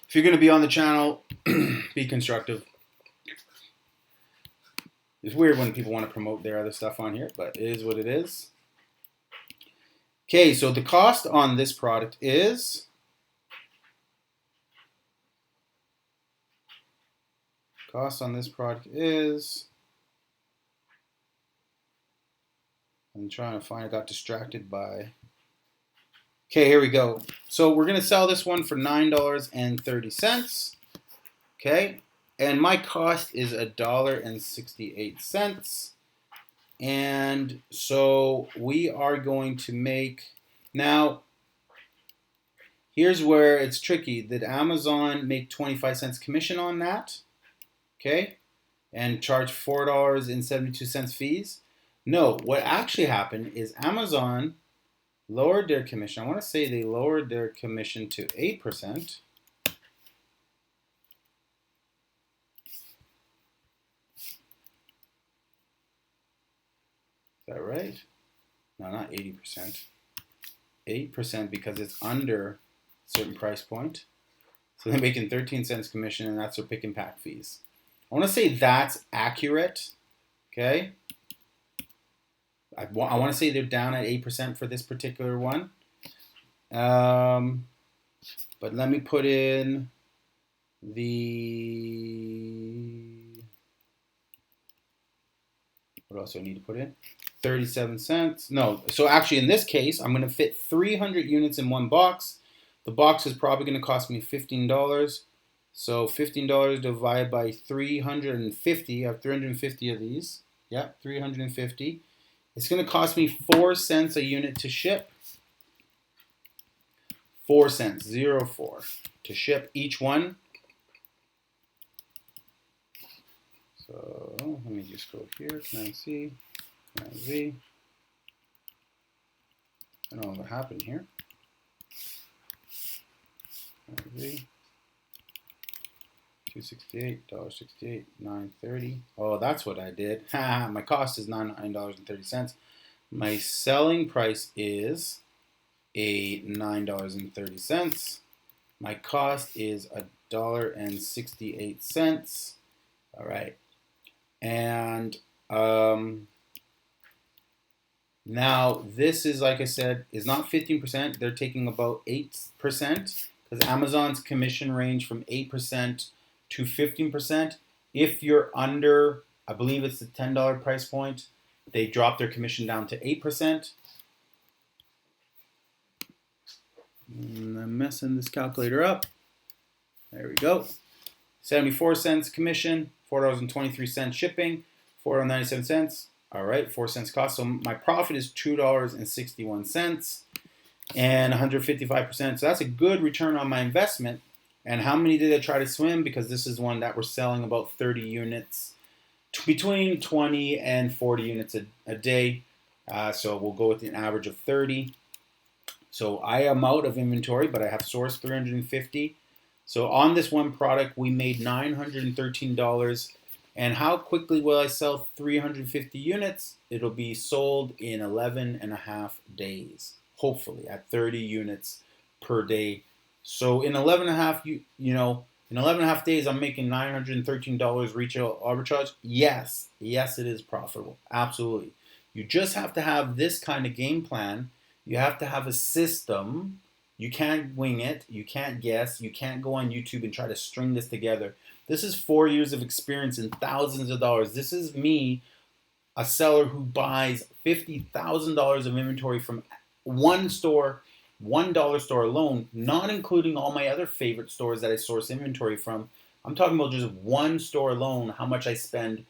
If you're going to be on the channel, be constructive. It's weird when people want to promote their other stuff on here, but it is what it is. Okay, so the cost on this product is I'm trying to find, I got distracted by. Okay, here we go. So we're going to sell this one for $9.30. Okay, and my cost is $1.68. And so we are going to make, now here's where it's tricky. Did Amazon make 25 cents commission on that? Okay, and charge $4.72 fees? No, what actually happened is Amazon lowered their commission. I want to say they lowered their commission to 8%. Is that right? No, not 80%. 8% because it's under a certain price point. So they're making 13 cents commission, and that's their pick and pack fees. I want to say that's accurate. Okay. I want to say they're down at 8% for this particular one. But let me put in the, what else do I need to put in? 37 cents. No, so actually in this case, I'm going to fit 300 units in one box. The box is probably going to cost me $15. So $15 divided by 350. I have 350 of these. Yeah, 350. It's going to cost me 4 cents a unit to ship. 4 cents, 0.4 to ship each one. So let me just go here. Command C, Command V. I don't know what happened here. Command V. $2.68, $1.68, $9.30. Oh, that's what I did. My cost is $9.30. My selling price is $9.30. My cost is $1.68. All right. And now this is, like I said, is not 15%. They're taking about 8% because Amazon's commission range from 8% to 15%. If you're under, I believe it's the $10 price point, they drop their commission down to 8%. And I'm messing this calculator up. There we go. 74 cents commission, $4.23 shipping, $4.97. All right, 4 cents cost. So my profit is $2.61 and 155%. So that's a good return on my investment. And how many did I try to swim? Because this is one that we're selling about 30 units, between 20 and 40 units a day. So we'll go with an average of 30. So I am out of inventory, but I have sourced 350. So on this one product, we made $913. And how quickly will I sell 350 units? It'll be sold in 11 and a half days, hopefully at 30 units per day. So in 11 and a half, in 11 and a half days, I'm making $913 retail arbitrage. Yes, it is profitable. Absolutely. You just have to have this kind of game plan. You have to have a system. You can't wing it. You can't guess. You can't go on YouTube and try to string this together. This is 4 years of experience and thousands of dollars. This is me, a seller who buys $50,000 of inventory from one store, $1 store alone, not including all my other favorite stores that I source inventory from. I'm talking about just one store alone, how much I spend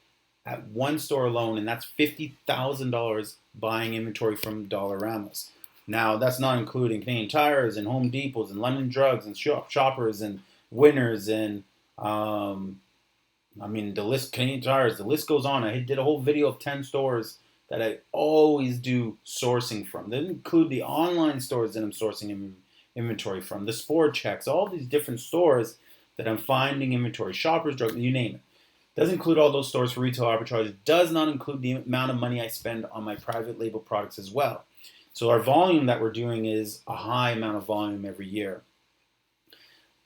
at one store alone, and that's $50,000 buying inventory from Dollaramas. Now, that's not including Canadian Tires and Home Depots and London Drugs and Shoppers and Winners and, the list, Canadian Tires, the list goes on. I did a whole video of 10 stores that I always do sourcing from. That include the online stores that I'm sourcing inventory from, the Sport Checks, all these different stores that I'm finding inventory, Shoppers Drug, you name it. Doesn't include all those stores for retail arbitrage. It does not include the amount of money I spend on my private label products as well. So our volume that we're doing is a high amount of volume every year.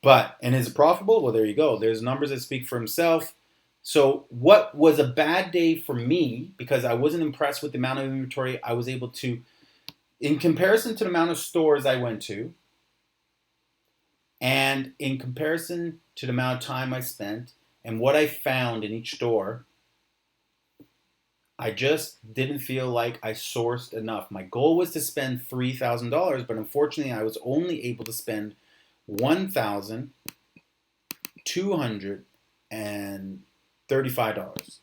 And is it profitable? Well, there you go. There's numbers that speak for himself. So what was a bad day for me, because I wasn't impressed with the amount of inventory I was able to, in comparison to the amount of stores I went to, and in comparison to the amount of time I spent and what I found in each store, I just didn't feel like I sourced enough. My goal was to spend $3,000, but unfortunately I was only able to spend $1,235.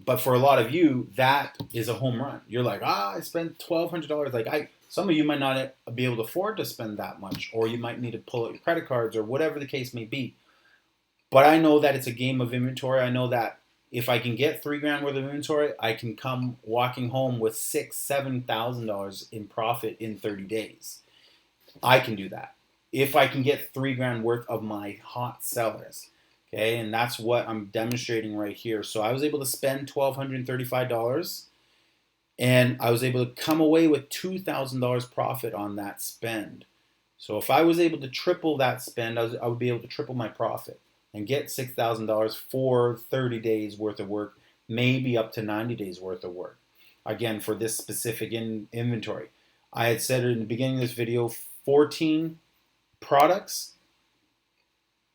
But for a lot of you, that is a home run. You're like, I spent $1,200. Like some of you might not be able to afford to spend that much, or you might need to pull out your credit cards or whatever the case may be. But I know that it's a game of inventory. I know that if I can get $3,000 worth of inventory, I can come walking home with $6,000-$7,000 in profit in 30 days. I can do that if I can get $3,000 worth of my hot sellers. Okay, and that's what I'm demonstrating right here. So I was able to spend $1,235, and I was able to come away with $2,000 profit on that spend. So if I was able to triple that spend, I would be able to triple my profit and get $6,000 for 30 days worth of work, maybe up to 90 days worth of work. Again, for this specific inventory. I had said it in the beginning of this video, 14 products.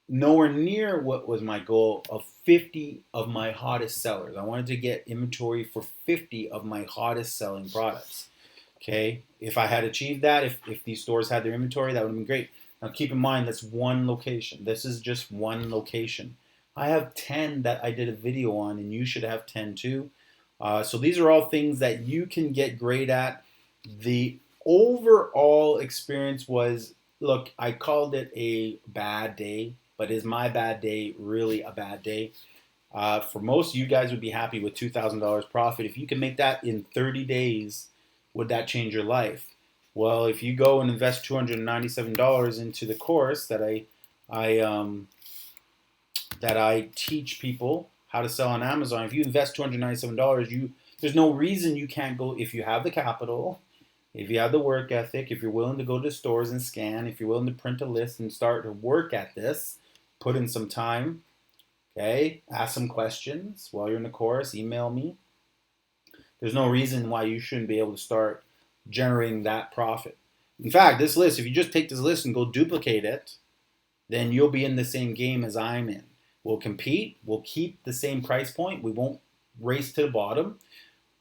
Nowhere near what was my goal of 50 of my hottest sellers. I wanted to get inventory for 50 of my hottest selling products. Okay, if I had achieved that, if these stores had their inventory, that would have been great. Now keep in mind, that's one location. This is just one location. I have 10 that I did a video on, and you should have 10 too. So these are all things that you can get great at. The overall experience was, look, I called it a bad day. But is my bad day really a bad day? For most of you guys would be happy with $2,000 profit. If you can make that in 30 days, would that change your life? Well, if you go and invest $297 into the course that I teach people how to sell on Amazon, if you invest $297, there's no reason you can't go, if you have the capital, if you have the work ethic, if you're willing to go to stores and scan, if you're willing to print a list and start to work at this, put in some time, okay? Ask some questions while you're in the course, email me. There's no reason why you shouldn't be able to start generating that profit. In fact, this list, if you just take this list and go duplicate it, then you'll be in the same game as I'm in. We'll compete, we'll keep the same price point, we won't race to the bottom.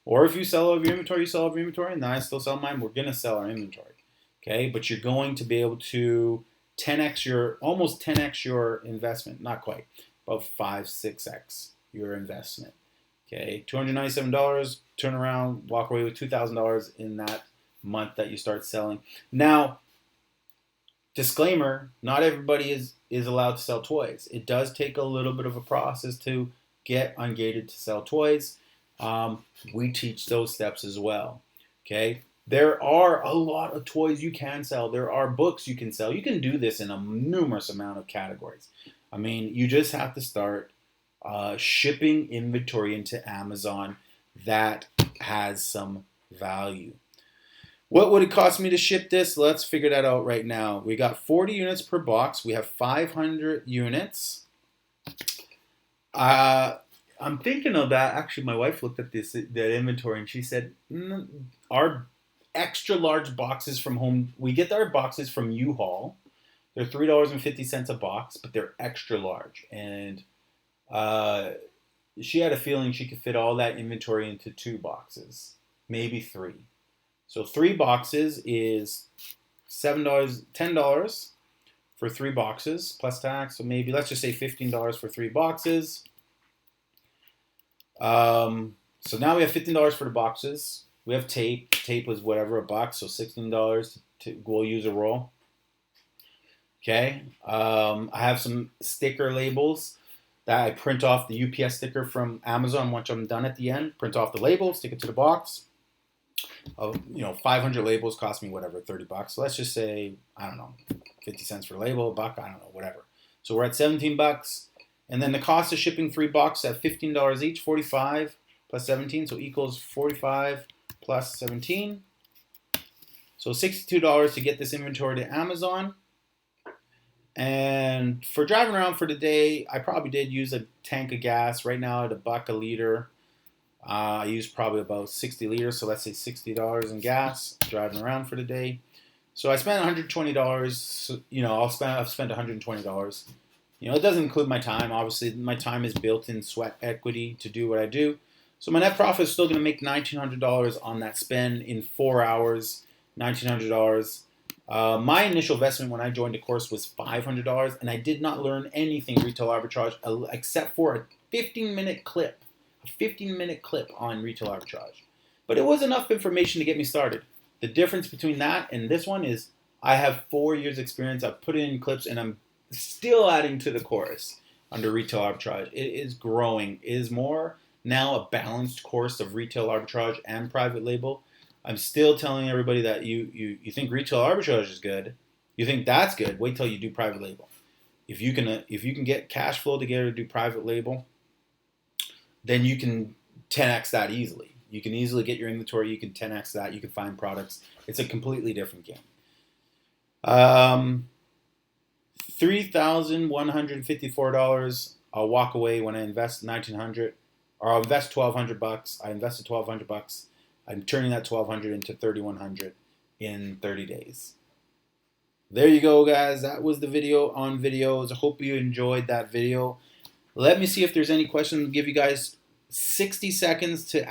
Or if you sell all of your inventory, you sell all of your inventory, and then I still sell mine, we're gonna sell our inventory. Okay, but you're going to be able to almost 10x your investment, not quite, about 5-6x your investment. Okay, $297, turn around, walk away with $2,000 in that month that you start selling. Now, disclaimer, not everybody is allowed to sell toys. It does take a little bit of a process to get ungated to sell toys. We teach those steps as well. Okay. There are a lot of toys you can sell. There are books you can sell. You can do this in a numerous amount of categories. I mean, you just have to start shipping inventory into Amazon that has some value. What would it cost me to ship this? Let's figure that out right now. We got 40 units per box. We have 500 units. I'm thinking of that. Actually, my wife looked at that inventory and she said, our extra large boxes from home, we get our boxes from U-Haul. They're $3.50 a box, but they're extra large. And she had a feeling she could fit all that inventory into 2 boxes, maybe 3. So 3 boxes is $10 for 3 boxes plus tax. So maybe let's just say $15 for 3 boxes. So now we have $15 for the boxes. We have tape. Tape was whatever, a box, so $16 we'll use a roll. Okay. I have some sticker labels that I print off the UPS sticker from Amazon once I'm done at the end. Print off the label, stick it to the box. 500 labels cost me whatever, $30. So let's just say, I don't know, 50 cents for a label, $1, I don't know, whatever. So we're at $17. And then the cost of shipping 3 boxes at $15 each, 45 plus 17, so equals 45 plus 17. So $62 to get this inventory to Amazon. And for driving around for the day, I probably did use a tank of gas. Right now at $1 a liter. I used probably about 60 liters, so let's say $60 in gas driving around for the day. So I spent $120. You know, I've spent $120. You know, it doesn't include my time. Obviously, my time is built in sweat equity to do what I do. So my net profit is still going to make $1,900 on that spend in 4 hours. $1,900. My initial investment when I joined the course was $500, and I did not learn anything retail arbitrage except for a 15-minute clip. A 15-minute clip on retail arbitrage. But it was enough information to get me started. The difference between that and this one is I have 4 years experience. I've put in clips and I'm still adding to the course under retail arbitrage. It is growing. It is more now a balanced course of retail arbitrage and private label. I'm still telling everybody that you think retail arbitrage is good. You think that's good. Wait till you do private label. If you can get cash flow together to do private label, then you can 10x that easily. You can easily get your inventory. You can 10x that. You can find products. It's a completely different game. $3,154. I'll walk away when I invest $1,900, or I'll invest $1,200. I invested $1,200. I'm turning that $1,200 into $3,100 in 30 days. There you go, guys. That was the video on videos. I hope you enjoyed that video. Let me see if there's any questions. I'll give you guys 60 seconds to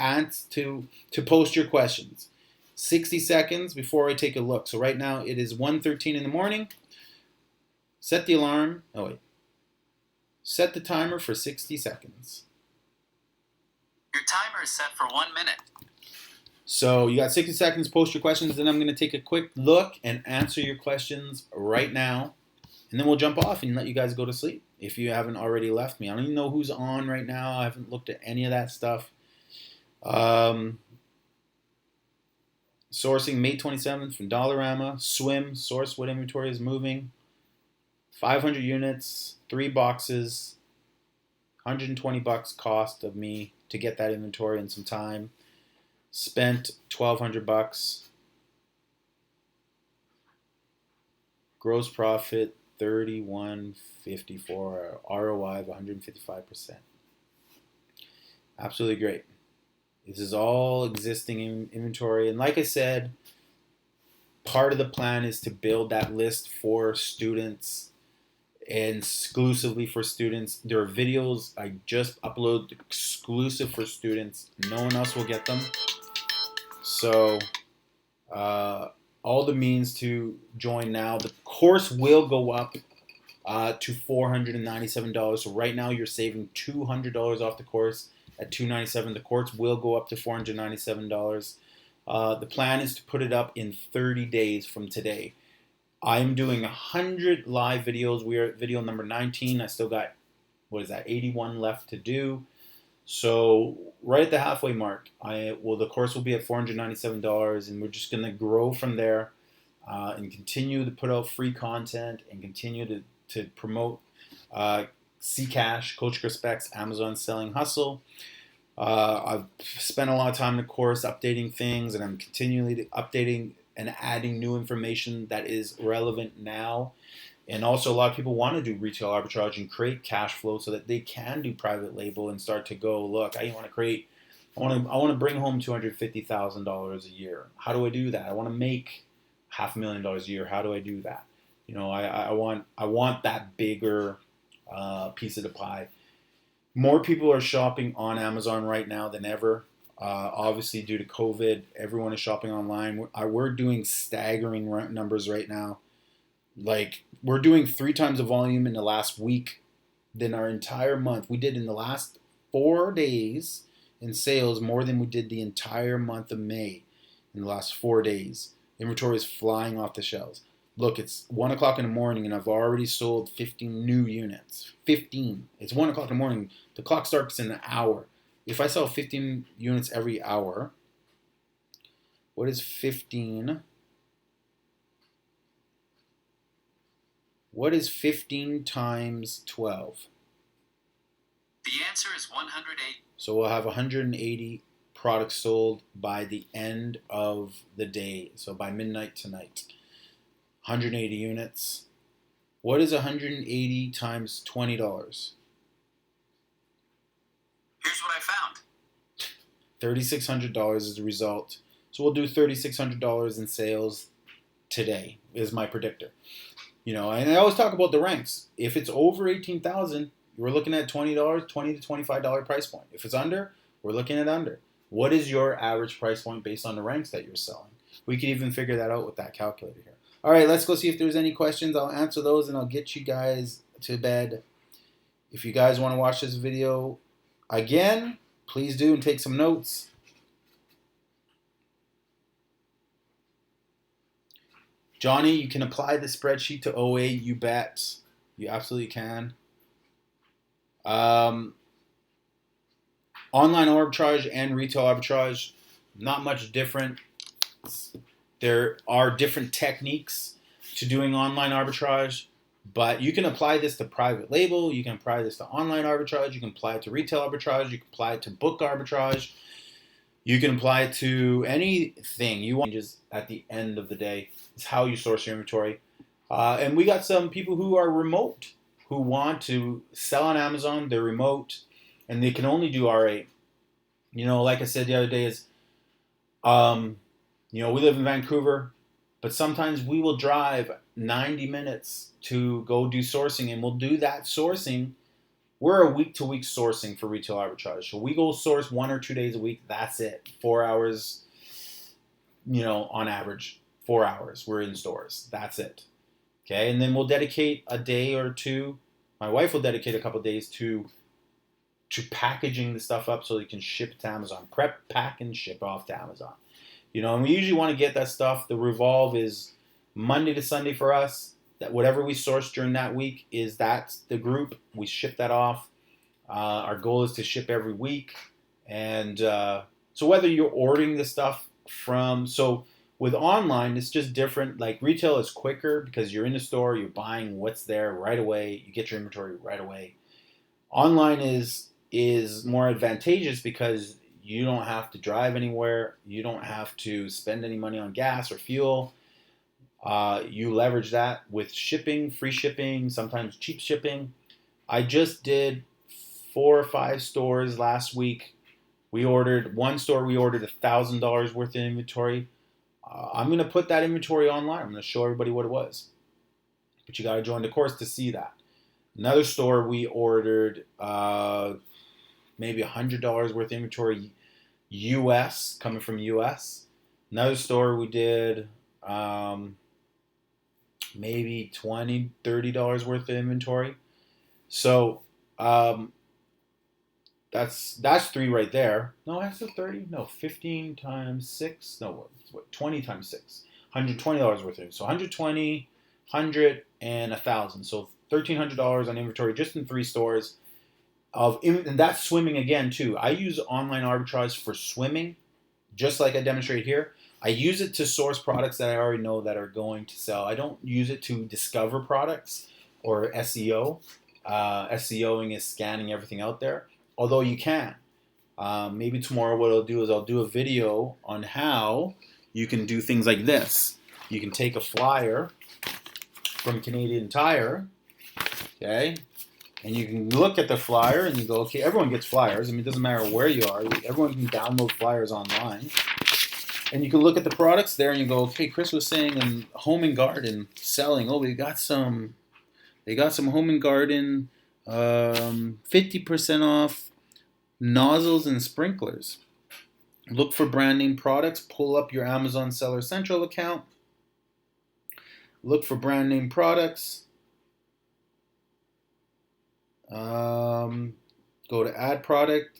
post your questions. 60 seconds before I take a look. So right now it is 1:13 in the morning. Set the alarm. Oh wait. Set the timer for 60 seconds. Your timer is set for 1 minute. So you got 60 seconds, post your questions, then I'm going to take a quick look and answer your questions right now. And then we'll jump off and let you guys go to sleep if you haven't already left me. I don't even know who's on right now. I haven't looked at any of that stuff. Sourcing May 27th from Dollarama. SWIM, source what inventory is moving. 500 units, 3 boxes, $120 cost of me to get that inventory in some time. Spent $1,200. Gross profit $31.54. ROI of 155%. Absolutely great. This is all existing inventory, and like I said, part of the plan is to build that list for students, and exclusively for students. There are videos I just upload exclusive for students. No one else will get them. So all the means to join now. The course will go up to $497. So right now you're saving $200 off the course at $297. The course will go up to $497. The plan is to put it up in 30 days from today. I'm doing 100 live videos. We are at video number 19. I still got, 81 left to do. So right at the halfway mark, the course will be at $497, and we're just going to grow from there and continue to put out free content and continue to promote Ccash, Coach Chris Speck's Amazon Selling Hustle. I've spent a lot of time in the course updating things, and I'm continually updating and adding new information that is relevant now. And also a lot of people want to do retail arbitrage and create cash flow so that they can do private label and start to go, look, I want to bring home $250,000 a year. How do I do that? I want to make $500,000 a year. How do I do that? You know, I want that bigger piece of the pie. More people are shopping on Amazon right now than ever. Obviously, due to COVID, everyone is shopping online. We're doing staggering numbers right now. Like, we're doing 3 times the volume in the last week than our entire month. We did in the last 4 days in sales more than we did the entire month of May in the last 4 days. Inventory is flying off the shelves. Look, it's 1 o'clock in the morning and I've already sold 15 new units. 15. It's 1 o'clock in the morning. The clock starts in an hour. If I sell 15 units every hour, what is 15? What is 15 times 12? The answer is 108. So we'll have 180 products sold by the end of the day. So by midnight tonight, 180 units. What is 180 times $20? Here's what I found. $3,600 is the result. So we'll do $3,600 in sales today is my predictor. You know, and I always talk about the ranks. If it's over 18,000, we're looking at $20, $20 to $25 price point. If it's under, we're looking at under. What is your average price point based on the ranks that you're selling? We can even figure that out with that calculator here. All right, let's go see if there's any questions. I'll answer those and I'll get you guys to bed. If you guys want to watch this video again, please do and take some notes. Johnny, you can apply the spreadsheet to OA, you bet. You absolutely can. Online arbitrage and retail arbitrage, not much different. There are different techniques to doing online arbitrage, but you can apply this to private label, you can apply this to online arbitrage, you can apply it to retail arbitrage, you can apply it to book arbitrage, you can apply it to anything you want. Just at the end of the day, it's how you source your inventory. And we got some people who are remote, who want to sell on Amazon, they're remote, and they can only do R8. You know, like I said the other day is, you know, we live in Vancouver, but sometimes we will drive 90 minutes to go do sourcing, and we'll do that sourcing. We're a week-to-week sourcing for retail arbitrage. So we go source 1 or 2 days a week. That's it. 4 hours, you know, on average, 4 hours. We're in stores. That's it. Okay, and then we'll dedicate a day or two. My wife will dedicate a couple of days to packaging the stuff up so you can ship it to Amazon. Prep, pack, and ship off to Amazon. You know, and we usually want to get that stuff. The revolve is Monday to Sunday for us. That whatever we source during that week that's the group. We ship that off. Our goal is to ship every week. And so whether you're ordering the stuff with online, it's just different. Like retail is quicker because you're in the store, you're buying what's there right away. You get your inventory right away. Online is more advantageous because you don't have to drive anywhere. You don't have to spend any money on gas or fuel. You leverage that with shipping, free shipping, sometimes cheap shipping. I just did 4 or 5 stores last week. One store we ordered $1,000 worth of inventory. I'm going to put that inventory online. I'm going to show everybody what it was. But you got to join the course to see that. Another store we ordered maybe $100 worth of inventory US, coming from US. Another store we did maybe $20, $30 worth of inventory. So that's 3 right there. No, that's a 30. No, 15 times 6. No, what? 20 times 6. $120 worth of it. So 120, 100, and 1,000. So $1,300 on inventory just in 3 stores. And that's swimming again too. I use online arbitrage for swimming, just like I demonstrate here. I use it to source products that I already know that are going to sell. I don't use it to discover products or SEO. SEOing is scanning everything out there, although you can. Maybe tomorrow what I'll do is I'll do a video on how you can do things like this. You can take a flyer from Canadian Tire, okay, and you can look at the flyer and you go, okay, everyone gets flyers. I mean, it doesn't matter where you are. Everyone can download flyers online. And you can look at the products there and you go, okay, Chris was saying in Home and Garden selling, they got some Home and Garden 50% off nozzles and sprinklers. Look for brand name products. Pull up your Amazon Seller Central account. Look for brand name products. Go to add product,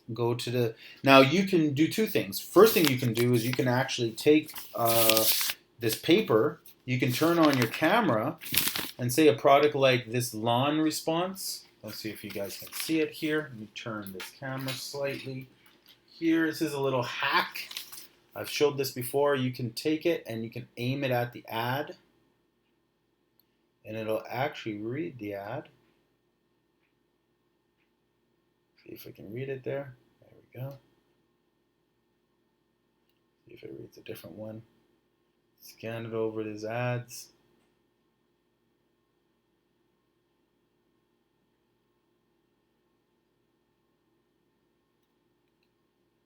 now you can do 2 things. First thing you can do is you can actually take this paper, you can turn on your camera and say a product like this lawn response. Let's see if you guys can see it here. Let me turn this camera slightly here. This is a little hack. I've showed this before. You can take it and you can aim it at the ad and it'll actually read the ad. See if I can read it there. There we go. See if it reads a different one. Scan it over to his ads.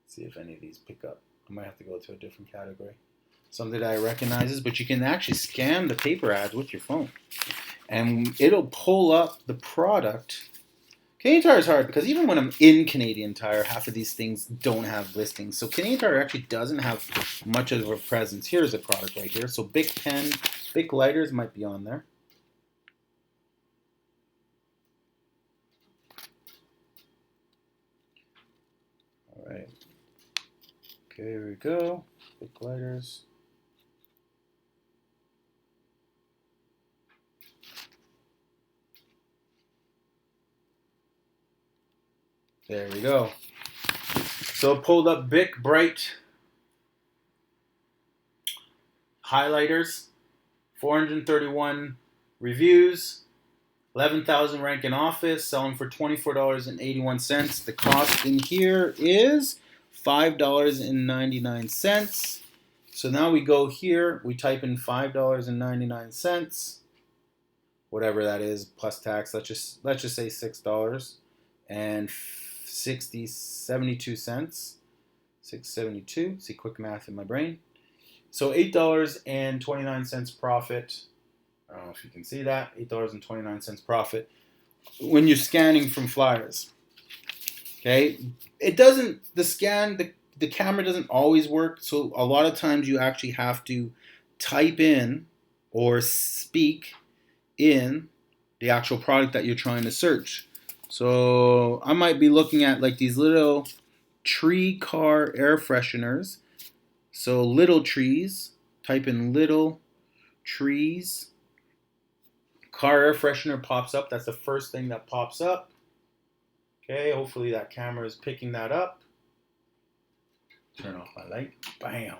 See if any of these pick up. I might have to go to a different category. Something that I recognizes, but you can actually scan the paper ads with your phone. And it'll pull up the product. Canadian Tire is hard because even when I'm in Canadian Tire, half of these things don't have listings. So Canadian Tire actually doesn't have much of a presence. Here's a product right here. So Bic pen, Bic lighters might be on there. All right. Okay, here we go. Bic lighters. There we go. So it pulled up Bic Bright highlighters, 431 reviews, 11,000 rank in office, selling for $24.81. The cost in here is $5.99. So now we go here, we type in $5.99, whatever that is, plus tax. Let's just say $6 and 72 cents. 672. See, quick math in my brain. So $8.29 profit. I don't know if you can see that. $8.29 profit when you're scanning from flyers. Okay, it doesn't. The camera doesn't always work. So a lot of times you actually have to type in or speak in the actual product that you're trying to search. So I might be looking at like these little tree car air fresheners. So little trees, type in little trees. Car air freshener pops up. That's the first thing that pops up. Okay, hopefully that camera is picking that up. Turn off my light. Bam.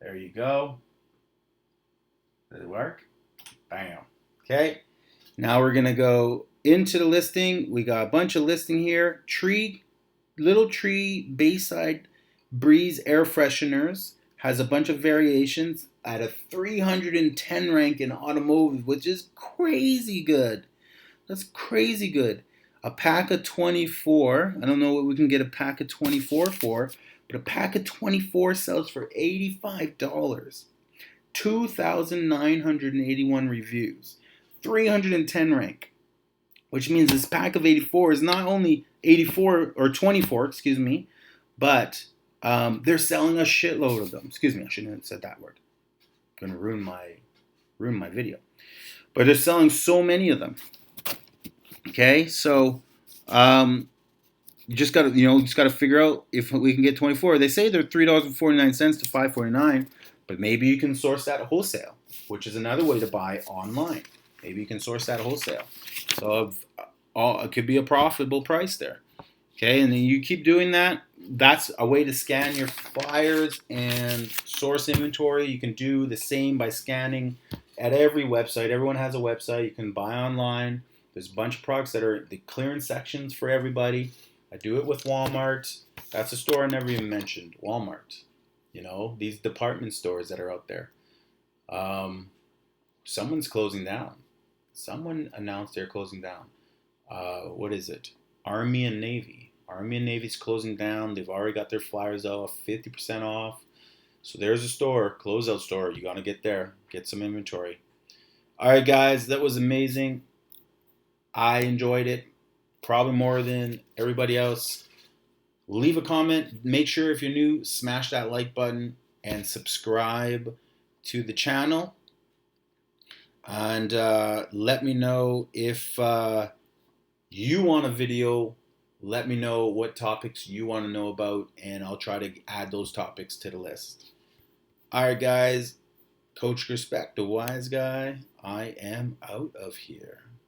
There you go. Does it work? Bam. Okay. Now we're going to go into the listing. We got a bunch of listing here. Little tree Bayside Breeze air fresheners has a bunch of variations at a 310 rank in automotive, which is crazy good. That's crazy good. A pack of 24. I don't know what we can get a pack of 24 for, but a pack of 24 sells for $85. 2,981 reviews. 310 rank. Which means this pack of 84 is not only 84 or 24, excuse me, but they're selling a shitload of them. Excuse me, I shouldn't have said that word. I'm gonna ruin my video. But they're selling so many of them. Okay, so you just gotta figure out if we can get 24. They say they're $3.49 to $5.49, but maybe you can source that wholesale, which is another way to buy online. Maybe you can source that wholesale. So it could be a profitable price there. Okay, and then you keep doing that. That's a way to scan your flyers and source inventory. You can do the same by scanning at every website. Everyone has a website. You can buy online. There's a bunch of products that are the clearance sections for everybody. I do it with Walmart. That's a store I never even mentioned. Walmart. You know, these department stores that are out there. Someone's closing down. Someone announced they're closing down. What is it? Army and Navy. Army and Navy's closing down. They've already got their flyers off, 50% off. So there's a store, closeout store. You got to get there, get some inventory. All right, guys, that was amazing. I enjoyed it, probably more than everybody else. Leave a comment. Make sure if you're new, smash that like button and subscribe to the channel. And let me know if you want a video. Let me know what topics you want to know about, and I'll try to add those topics to the list. All right, guys. Coach Respect, the wise guy. I am out of here.